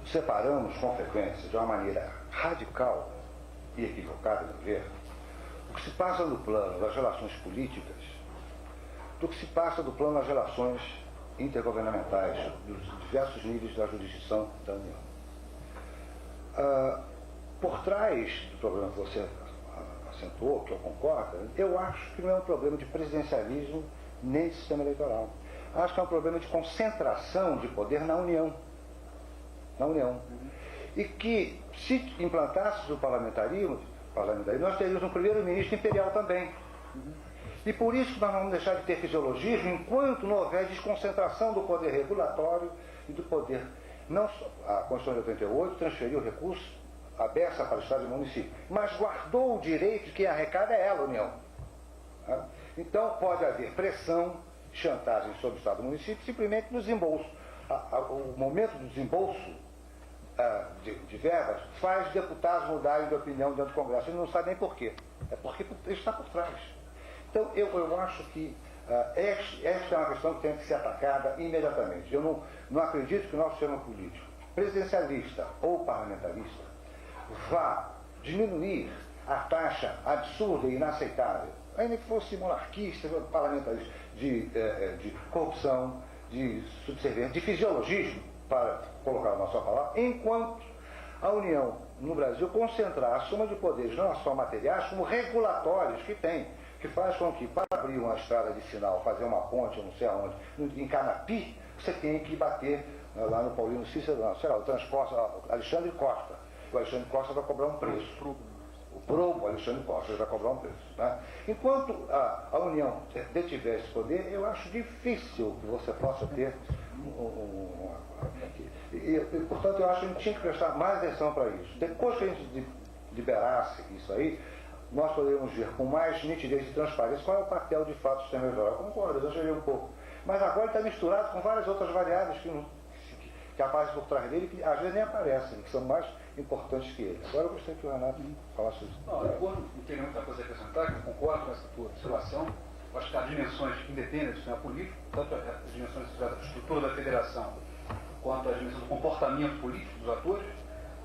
separamos com frequência, de uma maneira radical e equivocada, no ver, o que se passa no plano das relações políticas do que se passa do plano das relações intergovernamentais dos diversos níveis da jurisdição da União. Por trás do problema que você acentuou, que eu concordo, eu acho que não é um problema de presidencialismo nem de sistema eleitoral. Acho que é um problema de concentração de poder na União. Na União. E que, se implantássemos o parlamentarismo, nós teríamos um primeiro-ministro imperial também. E por isso que nós não vamos deixar de ter fisiologismo enquanto não houver desconcentração do poder regulatório e do poder. Não só a Constituição de 88 transferiu recursos abertos para o Estado e município, mas guardou o direito de quem arrecada é ela, a União. Então pode haver pressão, chantagem sobre o Estado e município, simplesmente no desembolso. O momento do desembolso de verbas faz deputados mudarem de opinião dentro do Congresso. Ele não sabe nem por quê. É porque ele está por trás. Então eu acho que esta é uma questão que tem que ser atacada imediatamente. Eu não acredito que o nosso sistema político, presidencialista ou parlamentarista, vá diminuir a taxa absurda e inaceitável, ainda que fosse monarquista, parlamentarista, de corrupção, de subserviência, de fisiologismo, para colocar a nossa palavra, enquanto a União no Brasil concentrar a soma de poderes não só materiais, como regulatórios que tem, que faz com que, para abrir uma estrada de sinal, fazer uma ponte, eu não sei aonde, em Canapi, você tem que bater lá no Paulino Cícero, sei lá, o transporte, Alexandre Costa. O Alexandre Costa vai cobrar um preço. o Alexandre Costa vai cobrar um preço. Né? Enquanto a União detiver esse poder, eu acho difícil que você possa ter portanto, eu acho que a gente tinha que prestar mais atenção para isso. Depois que a gente liberasse isso aí, nós poderíamos ver com mais nitidez e transparência qual é o papel de fato do sistema eleitoral. Eu concordo, eu exagerei um pouco. Mas agora ele está misturado com várias outras variáveis que aparecem por trás dele, que às vezes nem aparecem, que são mais importantes que ele. Agora eu gostaria que o Renato falasse isso. Não tenho muita coisa a acrescentar, eu concordo com essa tua observação. Eu acho que há dimensões independentes do sistema político, tanto as dimensões da estrutura da federação, quanto a dimensão do comportamento político dos atores,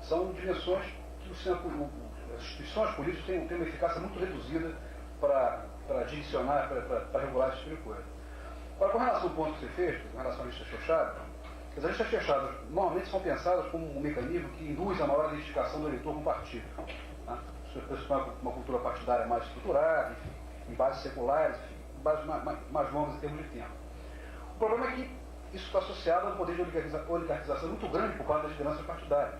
são dimensões que as instituições políticas têm uma eficácia muito reduzida para direcionar, para regular esse tipo de coisa. Agora, com relação ao ponto que você fez, com relação a listas fechadas, as listas fechadas normalmente são pensadas como um mecanismo que induz a maior identificação do eleitor com o partido. Né? Uma cultura partidária mais estruturada, enfim, em bases seculares, enfim, em bases mais longas em termos de tempo. O problema é que isso está associado a um poder de oligarquização muito grande por parte das lideranças partidárias.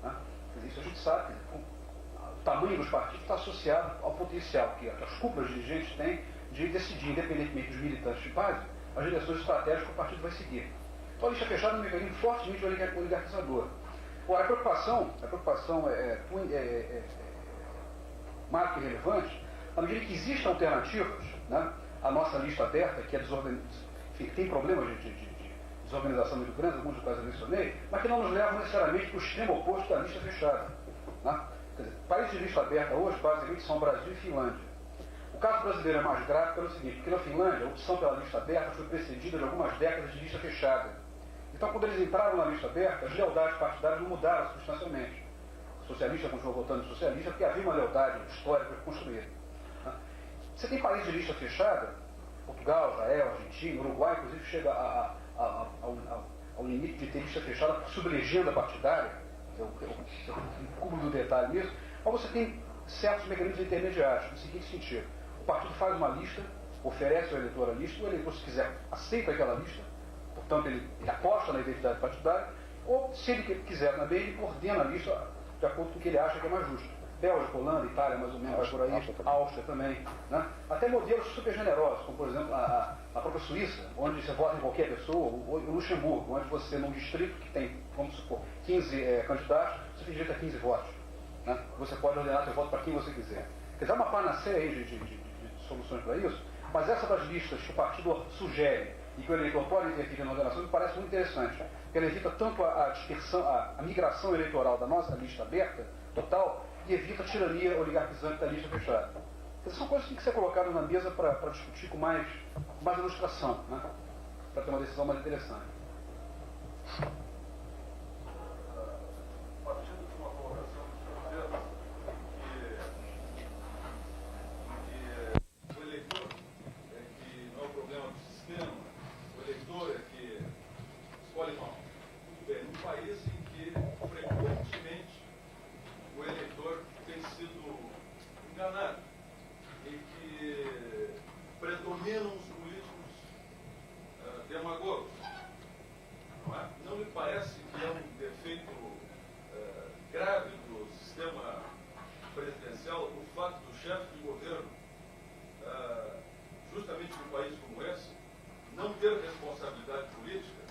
Né? Quer dizer, isso a gente sabe, o tamanho dos partidos está associado ao potencial que as cúpulas dirigentes têm de decidir, independentemente dos militantes de base, as direções estratégicas que o partido vai seguir. Então a lista fechada é um mecanismo fortemente oligarquizador. Ora, a preocupação marca e relevante, à medida que existem alternativas, né, à nossa lista aberta, que é tem problemas de desorganização muito grandes, alguns dos quais eu mencionei, mas que não nos levam necessariamente para o extremo oposto da lista fechada. Né? Quer dizer, países de lista aberta hoje, basicamente, são Brasil e Finlândia. O caso brasileiro é mais grave pelo seguinte, porque na Finlândia a opção pela lista aberta foi precedida de algumas décadas de lista fechada. Então, quando eles entraram na lista aberta, as lealdades partidárias não mudaram substancialmente. O socialista continuou votando socialista porque havia uma lealdade histórica construída. Né? Você tem países de lista fechada, Portugal, Israel, Argentina, Uruguai, inclusive chega ao limite de ter lista fechada sob legenda partidária, eu cubro do detalhe nisso, mas você tem certos mecanismos intermediários, no seguinte sentido: o partido faz uma lista, oferece ao eleitor a lista, o eleitor, se quiser, aceita aquela lista, portanto ele aposta na identidade partidária, ou se ele quiser também, ele coordena a lista de acordo com o que ele acha que é mais justo. Bélgica, Holanda, Itália, mais ou menos, vai por aí, Áustria também. Né? Até modelos super generosos, como por exemplo a própria Suíça, onde você vota em qualquer pessoa, ou o Luxemburgo, onde você, num distrito que tem, vamos supor, 15 candidatos, você tem direito a 15 votos. Né? Você pode ordenar seu voto para quem você quiser. Quer dizer, há uma panaceia aí de soluções para isso, mas essa das listas que o partido sugere e que o eleitor pode interferir na ordenação me parece muito interessante, porque ela evita tanto a dispersão, a migração eleitoral da nossa lista aberta, total, e evita a tirania oligarquizante da lista fechada. Essas são coisas que têm que ser colocadas na mesa para discutir com mais ilustração, né? Para ter uma decisão mais interessante. Partindo de uma colocação do governo que o eleitor que não é o problema do sistema, o eleitor é que escolhe mal. Muito bem, num país em que frequentemente o eleitor tem sido enganado e que predominam os políticos demagogos. Não é? Não me parece que é um defeito grave do sistema presidencial o fato do chefe de governo, justamente num país como esse, não ter responsabilidade política,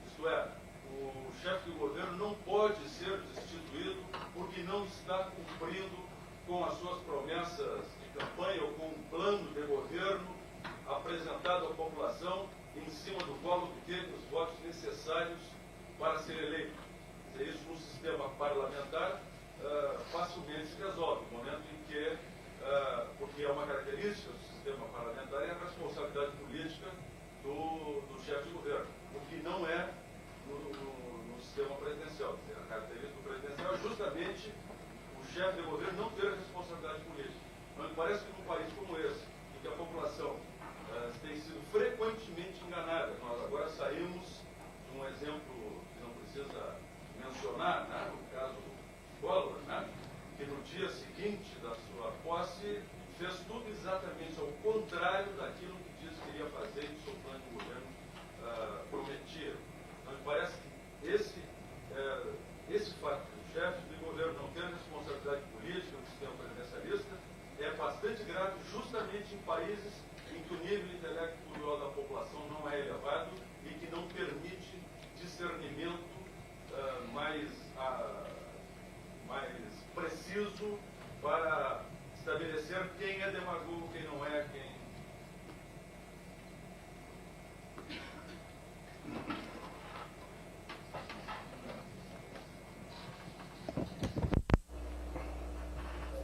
isto é, o chefe de governo não pode ser destituído porque não está cumprindo com as suas promessas de campanha ou com um plano de governo apresentado à população em cima do qual obteve os votos necessários para ser eleito. Quer dizer, isso no sistema parlamentar facilmente se resolve, no momento em que, porque é uma característica do sistema parlamentar, é a responsabilidade política do chefe de governo, o que não é no sistema presidencial. Quer dizer, a característica do presidencial é justamente o chefe de governo não ter responsabilidade política. Mas me parece que num país como esse, em que a população tem sido frequentemente enganada, nós agora saímos de um exemplo que não precisa mencionar, né, no caso do Collor, né, que no dia seguinte da sua posse fez tudo exatamente ao contrário daquilo que disse que iria fazer e o seu plano de governo prometia. Então, me parece que esse fato do chefe de governo não ter responsabilidade política no sistema presidencial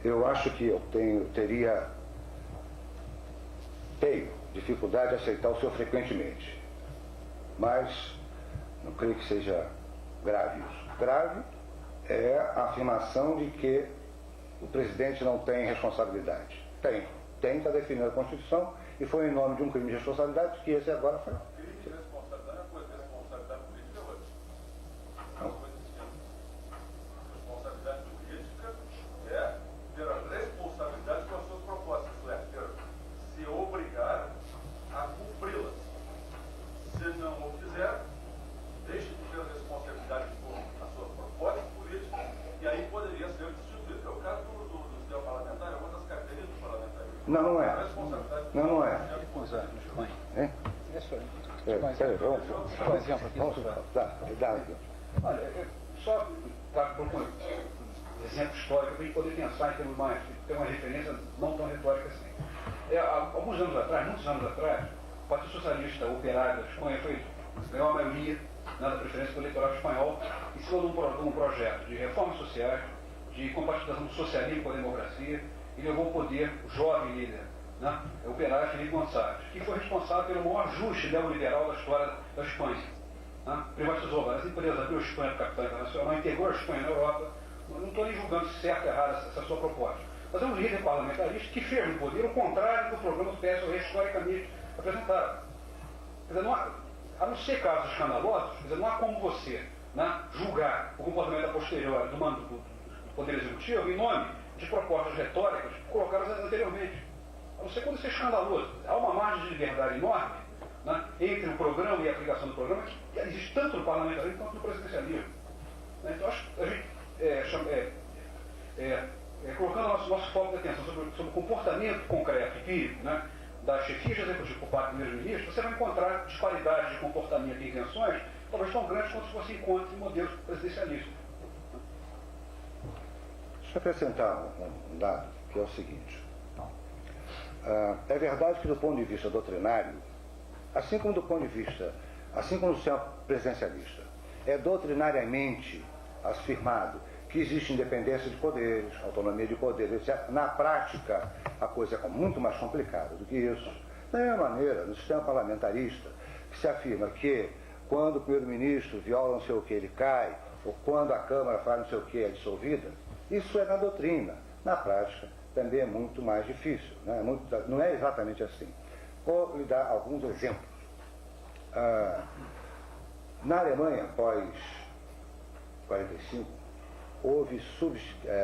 eu acho que eu tenho dificuldade de aceitar o senhor frequentemente. Mas não creio que seja grave isso. Grave é a afirmação de que o presidente não tem responsabilidade. Tem, está definido a Constituição, e foi em nome de um crime de responsabilidade que esse agora foi. Crime de responsabilidade é uma coisa, responsabilidade política é outra. Não. Responsabilidade política é ter a responsabilidade com as suas propostas, isso é, se obrigar a cumpri-las. Se não o fizer, deixe de ter responsabilidade com as suas propostas políticas e aí poderia ser destituído. É o caso do sistema parlamentar, é uma das características do parlamentarismo. Não, não é. A responsabilidade Não é. Hein? Peraí, vamos um exemplo aqui. Dá. Olha, só para propor um exemplo histórico para a gente poder pensar em termos mais, ter uma referência não tão retórica assim. Alguns anos atrás, muitos anos atrás, o Partido Socialista Operário da Espanha ganhou a maioria na preferência do eleitorado espanhol em cima de um projeto de reformas sociais, de compatibilização do socialismo com a democracia, e levou ao poder o jovem líder, né, o operário Felipe Gonçalves, que foi responsável pelo maior ajuste neoliberal da história da Espanha. Né? Privatizou várias empresas, abriu a Espanha para o capital internacional, integrou a Espanha na Europa. Não estou nem julgando se certo ou errado essa sua proposta. Mas é um líder parlamentarista que fez no poder o contrário do programa do PSOE historicamente apresentado. Quer dizer, a não ser casos escandalosos, quer dizer, não há como você, né, julgar o comportamento a posteriori do mando do Poder Executivo em nome de propostas retóricas colocadas anteriormente. A não ser quando isso é escandaloso. Há uma margem de liberdade enorme, né, entre o programa e a aplicação do programa, que existe tanto no parlamentarismo quanto no presidencialismo. Né? Então, acho que a gente, colocando nosso foco de atenção sobre o comportamento concreto, empírico, né, da chefia executiva por parte do primeiro-ministro, você vai encontrar disparidades de comportamento e intenções talvez tão grandes quanto se você encontra em modelos presidencialistas. Deixa eu acrescentar um dado, que é o seguinte. É verdade que do ponto de vista doutrinário, assim como o sistema presidencialista, é doutrinariamente afirmado que existe independência de poderes, autonomia de poderes, etc. Na prática, a coisa é muito mais complicada do que isso. Da mesma maneira, no sistema parlamentarista, que se afirma que quando o primeiro-ministro viola não sei o que, ele cai, ou quando a Câmara faz não sei o que, é dissolvida, isso é na doutrina. Na prática, também é muito mais difícil. Né? Não é exatamente assim. Vou lhe dar alguns exemplos. Na Alemanha, após 45, houve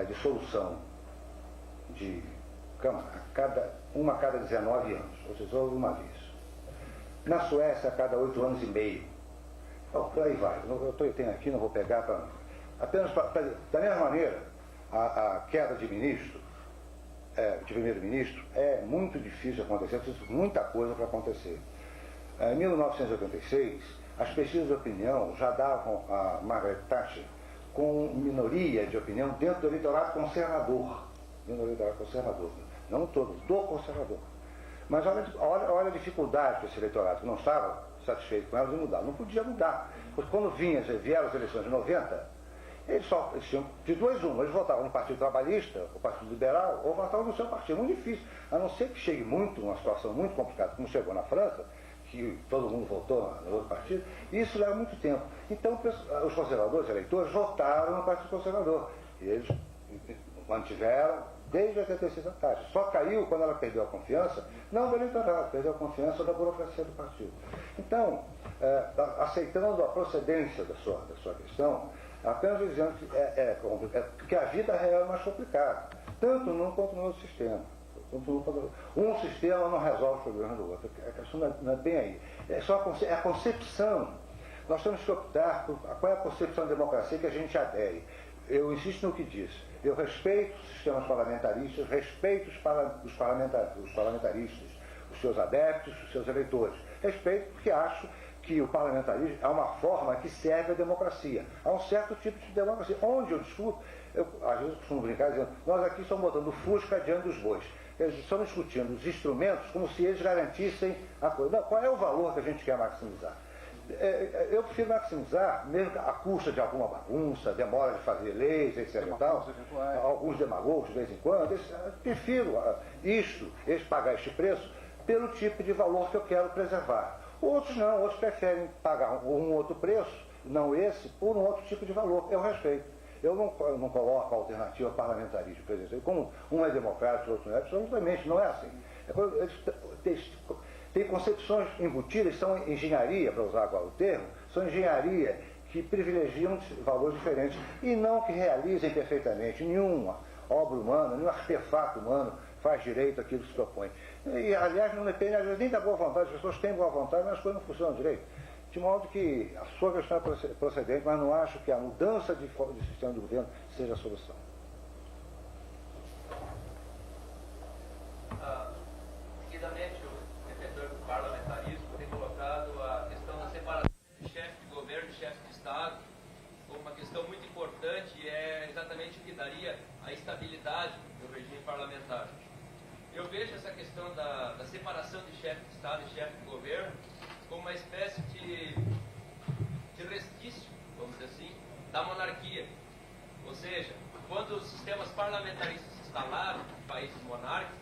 dissolução de Câmara a cada 19 anos, ou seja, houve uma vez. Na Suécia, a cada 8 anos e meio. Então, por aí vai. Eu tenho aqui, não vou pegar para... Da mesma maneira, a queda de ministro, de primeiro-ministro, é muito difícil de acontecer, precisa de muita coisa para acontecer. Em 1986, as pesquisas de opinião já davam a Margaret Thatcher com minoria de opinião dentro do eleitorado conservador. Não todo, do conservador. Mas olha a dificuldade que esse eleitorado, que não estava satisfeito com ela, de mudar. Não podia mudar. Porque quando vieram as eleições de 90, eles tinham de duas uma. Eles votavam no Partido Trabalhista, o Partido Liberal, ou votavam no seu partido. Muito difícil. A não ser que chegue uma situação muito complicada, como chegou na França, que todo mundo votou no outro partido, e isso leva muito tempo. Então, os conservadores, eleitores, votaram no Partido Conservador. E eles mantiveram desde 86 a taxa. Só caiu quando ela perdeu a confiança, não do eleitorado, perdeu a confiança da burocracia do partido. Então, aceitando a procedência da sua questão, apenas dizendo que a vida real é mais complicada, tanto num quanto no outro sistema. Um sistema não resolve o problema do outro. A questão não é bem aí. É a concepção. Nós temos que optar por qual é a concepção da democracia que a gente adere. Eu insisto no que disse. Eu respeito os sistemas parlamentaristas, respeito os parlamentaristas, os seus adeptos, os seus eleitores. Respeito porque acho que o parlamentarismo é uma forma que serve à democracia. Há um certo tipo de democracia. Onde eu discuto, às vezes eu costumo brincar dizendo, nós aqui estamos botando o Fusca diante dos bois. Eles estão discutindo os instrumentos como se eles garantissem a coisa. Não, qual é o valor que a gente quer maximizar? Eu prefiro maximizar, mesmo à custa de alguma bagunça, demora de fazer leis, etc. E tal, alguns demagogos de vez em quando, prefiro pagar este preço pelo tipo de valor que eu quero preservar. Outros não, outros preferem pagar um outro preço, não esse, por um outro tipo de valor. Eu respeito. Eu não coloco a alternativa parlamentarismo, por exemplo. Como um é democrático, outro não é, absolutamente, não é assim. Tem concepções embutidas, são engenharia, para usar agora o termo, são engenharia que privilegiam valores diferentes e não que realizem perfeitamente. Nenhuma obra humana, nenhum artefato humano faz direito àquilo que se propõe. E, aliás, não depende, às vezes, nem da boa vontade, as pessoas têm boa vontade, mas as coisas não funcionam direito. De modo que a sua questão é procedente, mas não acho que a mudança de sistema de governo seja a solução. Seguidamente, o defensor do parlamentarismo tem colocado a questão da separação de chefe de governo e chefe de Estado como uma questão muito importante e é exatamente o que daria a estabilidade do regime parlamentar. Eu vejo essa questão da separação de chefe de Estado e chefe de governo como uma espécie de resquício, vamos dizer assim, da monarquia. Ou seja, quando os sistemas parlamentaristas se instalaram em países monárquicos,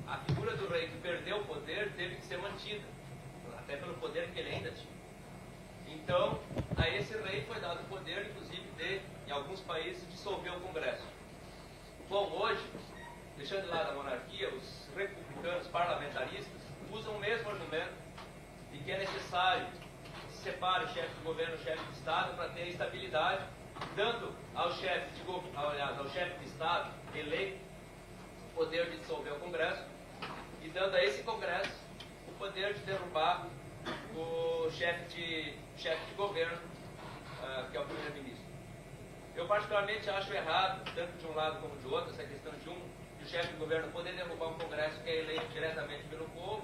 a figura do rei que perdeu o poder teve que ser mantida, até pelo poder que ele ainda tinha. Então, a esse rei foi dado o poder, inclusive, de, em alguns países, dissolver o Congresso. Bom, hoje, deixando de lado a monarquia, os republicanos parlamentaristas usam o mesmo argumento de que é necessário que se separe chefe de governo e chefe de Estado para ter estabilidade, dando ao chefe de Estado eleito o poder de dissolver o Congresso e dando a esse Congresso o poder de derrubar o chefe de governo, que é o primeiro-ministro. Eu particularmente acho errado, tanto de um lado como de outro, essa questão de o chefe de governo poder derrubar um Congresso que é eleito diretamente pelo povo,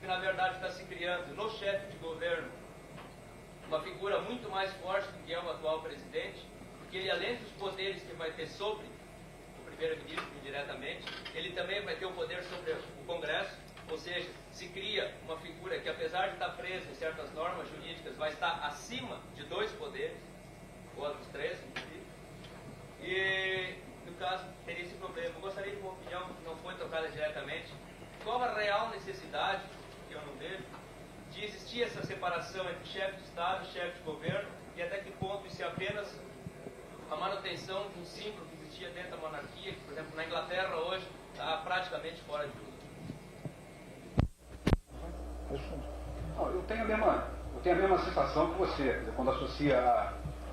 que na verdade está se criando no chefe de governo uma figura muito mais forte do que é o atual presidente, porque ele, além dos poderes que vai ter sobre o primeiro-ministro indiretamente, ele também vai ter o poder sobre o Congresso, ou seja, se cria uma figura que, apesar de estar presa em certas normas jurídicas, vai estar acima de dois poderes, outros três, inclusive, e no caso teria esse problema. Eu gostaria de uma opinião que não foi tocada diretamente. Qual a real necessidade, que eu não vejo, de existir essa separação entre chefe de Estado e chefe de governo, e até que ponto isso é apenas a manutenção de um símbolo que existia dentro da monarquia, que, por exemplo, na Inglaterra hoje está praticamente fora de uso? Não, eu tenho a mesma sensação que você, quando associa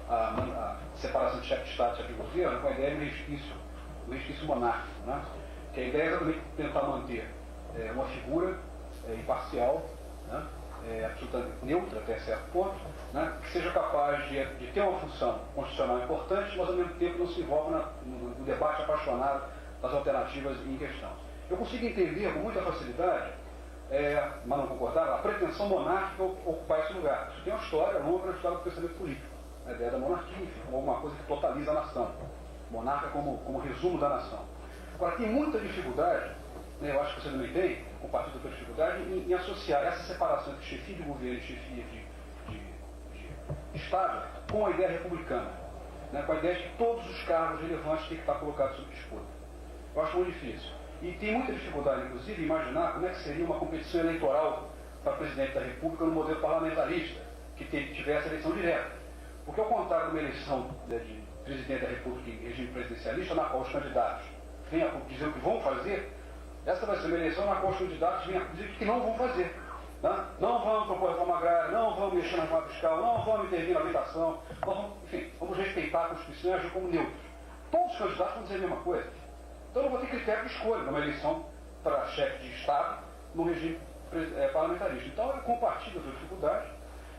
a separação de chefe de Estado e chefe de governo com a ideia de resquício monárquico, né? Que a ideia é realmente tentar manter uma figura imparcial, né? Absolutamente neutra até certo ponto, né? Que seja capaz de ter uma função constitucional importante, mas ao mesmo tempo não se envolve no debate apaixonado das alternativas em questão. Eu consigo entender com muita facilidade, mas não concordar, a pretensão monárquica ocupar esse lugar. Isso tem uma história longa na história do pensamento político. A ideia da monarquia, enfim, como alguma coisa que totaliza a nação. Monarca como resumo da nação. Agora, tem muita dificuldade, né, eu acho que você também tem, compartilha com a dificuldade, em associar essa separação entre chefia de governo e chefia de Estado com a ideia republicana, né, com a ideia de que todos os cargos relevantes têm que estar colocados sob disputa. Eu acho muito difícil. E tem muita dificuldade, inclusive, em imaginar como é que seria uma competição eleitoral para presidente da República no modelo parlamentarista, que tivesse eleição direta. Porque, ao contrário de uma eleição de presidente da República em regime presidencialista, na qual os candidatos venham a dizer o que vão fazer, essa vai ser uma eleição na qual os candidatos venham a dizer o que não vão fazer. Né? Não vamos propor reforma agrária, não vamos mexer na reforma fiscal, não vamos intervir na habitação, enfim, vamos respeitar a Constituição e agir como neutros. Todos os candidatos vão dizer a mesma coisa. Então não vou ter critério de escolha numa eleição para chefe de Estado no regime parlamentarista. Então eu compartilho a sua dificuldade.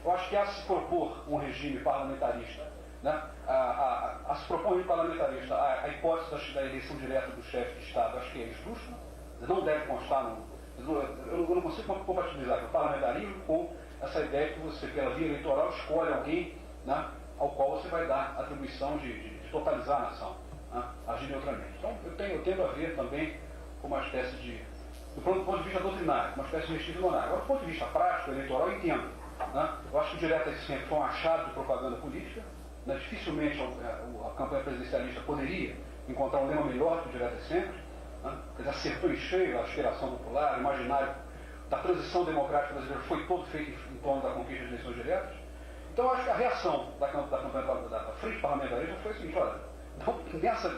Eu acho que a se propor um regime parlamentarista, né, a se propor um regime parlamentarista, a hipótese da eleição direta do chefe de Estado, acho que é esdrúxula, não deve constar, eu não consigo compatibilizar o parlamentarismo com essa ideia que você, pela via eleitoral, escolhe alguém, né, ao qual você vai dar a atribuição de totalizar a nação, né, agir neutralmente. Então eu tendo a ver também como uma espécie de, do ponto de vista doutrinário, uma espécie de restício monárquico. Agora, do ponto de vista prático, eleitoral, eu entendo. né? Eu acho que o Direto e Sempre foi um achado de propaganda política. Né? Dificilmente a campanha presidencialista poderia encontrar um lema melhor que o Direto e Sempre. Né? Quer dizer, acertou em cheio a aspiração popular, o imaginário da transição democrática brasileira foi todo feito em torno da conquista de eleições diretas. Então, eu acho que a reação da campanha da frente parlamentarista foi a seguinte: olha, então, diante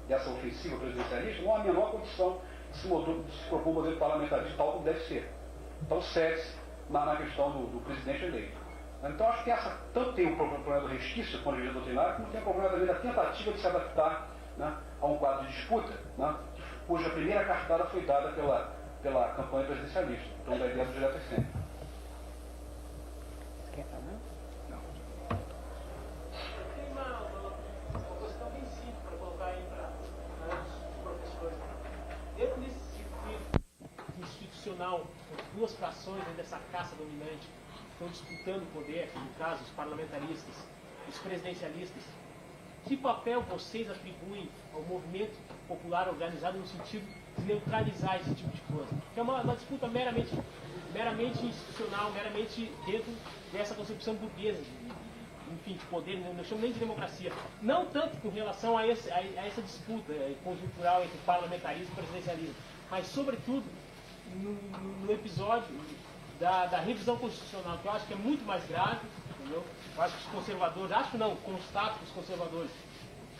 dessa ofensiva presidencialista, não há a menor condição de se propor um modelo parlamentarista tal como deve ser. Então, cede-se na questão do presidente eleito. Então, acho que tanto tem o problema do resquício do ponto de vista doutrinário, como tem o problema também da tentativa de se adaptar, né, a um quadro de disputa, né, cuja primeira cartada foi dada pela campanha presidencialista. Então, da ideia do Direto e Sempre. Quer falar? Tem uma questão bem simples para colocar aí para os professores. Dentro desse circuito institucional, com duas frações dessa caça dominante estão disputando o poder, no caso os parlamentaristas, os presidencialistas, que papel vocês atribuem ao movimento popular organizado no sentido de neutralizar esse tipo de coisa? Que é uma disputa meramente institucional, meramente dentro dessa concepção burguesa, enfim, de poder, não chamo nem de democracia. Não tanto com relação a essa disputa conjuntural entre parlamentarismo e presidencialismo, mas sobretudo no episódio da revisão constitucional, que eu acho que é muito mais grave, entendeu? Eu acho que os conservadores, constato que os conservadores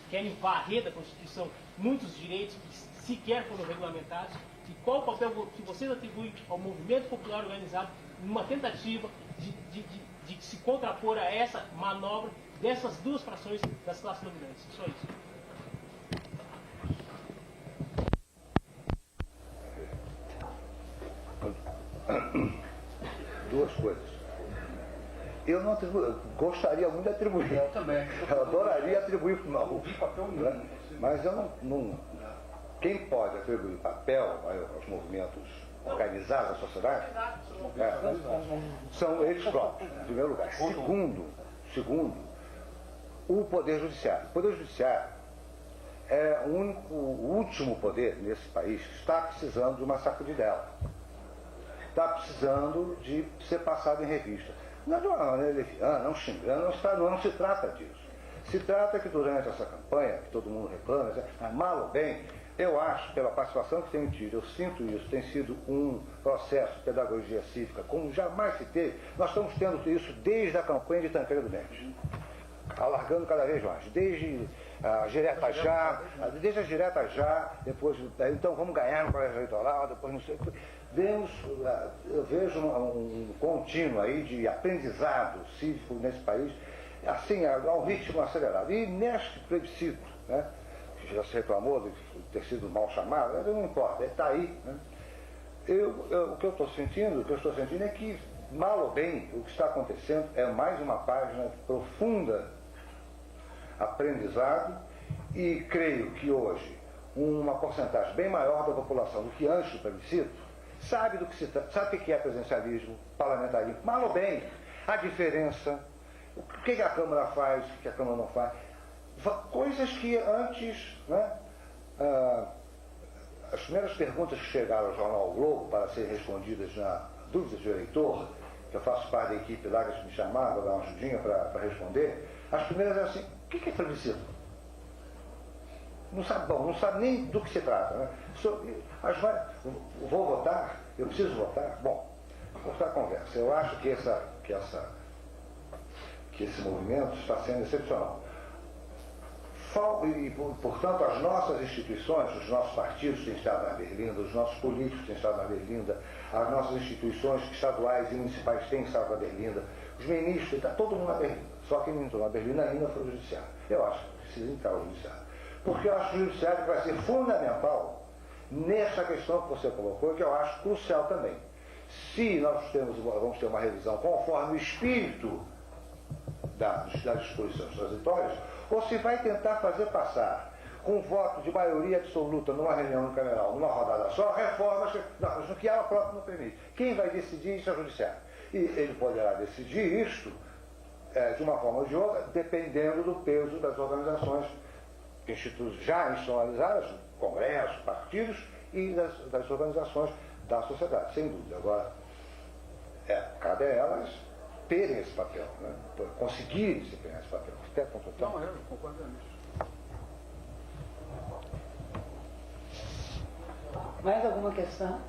querem varrer da Constituição muitos direitos que sequer foram regulamentados. E qual o papel que vocês atribuem ao movimento popular organizado numa tentativa de se contrapor a essa manobra dessas duas frações das classes dominantes? Só isso. Duas coisas. Eu não gostaria muito de atribuir. Eu também. Eu adoraria atribuir para o papel nenhum. Mas eu não. Quem pode atribuir papel aos movimentos organizados da sociedade são eles próprios, em primeiro lugar. Segundo, o Poder Judiciário. O Poder Judiciário é o último poder nesse país que está precisando de uma sacudidela. Está precisando de ser passado em revista. Não de uma maneira leviana, não xingando, não se trata disso. Se trata que durante essa campanha, que todo mundo reclama, mas mal ou bem, eu acho, pela participação que tenho tido, eu sinto isso, tem sido um processo de pedagogia cívica como jamais se teve. Nós estamos tendo isso desde a campanha de Tancredo Mendes, alargando cada vez mais, desde a direta já, depois, então vamos ganhar no colégio eleitoral, depois não sei. Eu vejo um contínuo aí de aprendizado cívico nesse país, assim, a um ritmo acelerado. E neste plebiscito, né, que já se reclamou de ter sido mal chamado, não importa, está aí. Né? O que eu estou sentindo é que, mal ou bem, o que está acontecendo é mais uma página de profunda aprendizado, e creio que hoje uma porcentagem bem maior da população do que antes do plebiscito sabe do que se trata, sabe o que é presidencialismo, parlamentarismo, mal ou bem, a diferença, o que a Câmara faz, o que a Câmara não faz, coisas que antes, né, as primeiras perguntas que chegaram ao jornal o Globo para serem respondidas na dúvidas do eleitor, que eu faço parte da equipe lá que me chamava, dar uma ajudinha para responder, as primeiras eram assim: o que é plebiscito? Não sabe nem do que se trata. Né? Vou votar? Eu preciso votar? Bom, vou estar a conversa. Eu acho que esse movimento está sendo excepcional. E, portanto, as nossas instituições, os nossos partidos têm estado na berlinda, os nossos políticos têm estado na berlinda, as nossas instituições estaduais e municipais têm estado na berlinda, os ministros, está todo mundo na berlinda. Só quem não entrou na berlinda ainda foi o judiciário. Eu acho que precisa entrar o judiciário. Porque eu acho que o judiciário vai ser fundamental nessa questão que você colocou, que eu acho crucial também. Se nós vamos ter uma revisão conforme o espírito das disposições transitórias, ou se vai tentar fazer passar com voto de maioria absoluta numa reunião cameral, numa rodada só, reformas que ela própria não permite. Quem vai decidir isso é o judiciário. E ele poderá decidir isto de uma forma ou de outra, dependendo do peso das organizações já institucionalizadas, congressos, partidos, e das organizações da sociedade, sem dúvida. Agora, cabe a elas terem esse papel, né? Conseguirem desempenhar esse papel. Até completar. Não, eu concordo nisso. Mais alguma questão?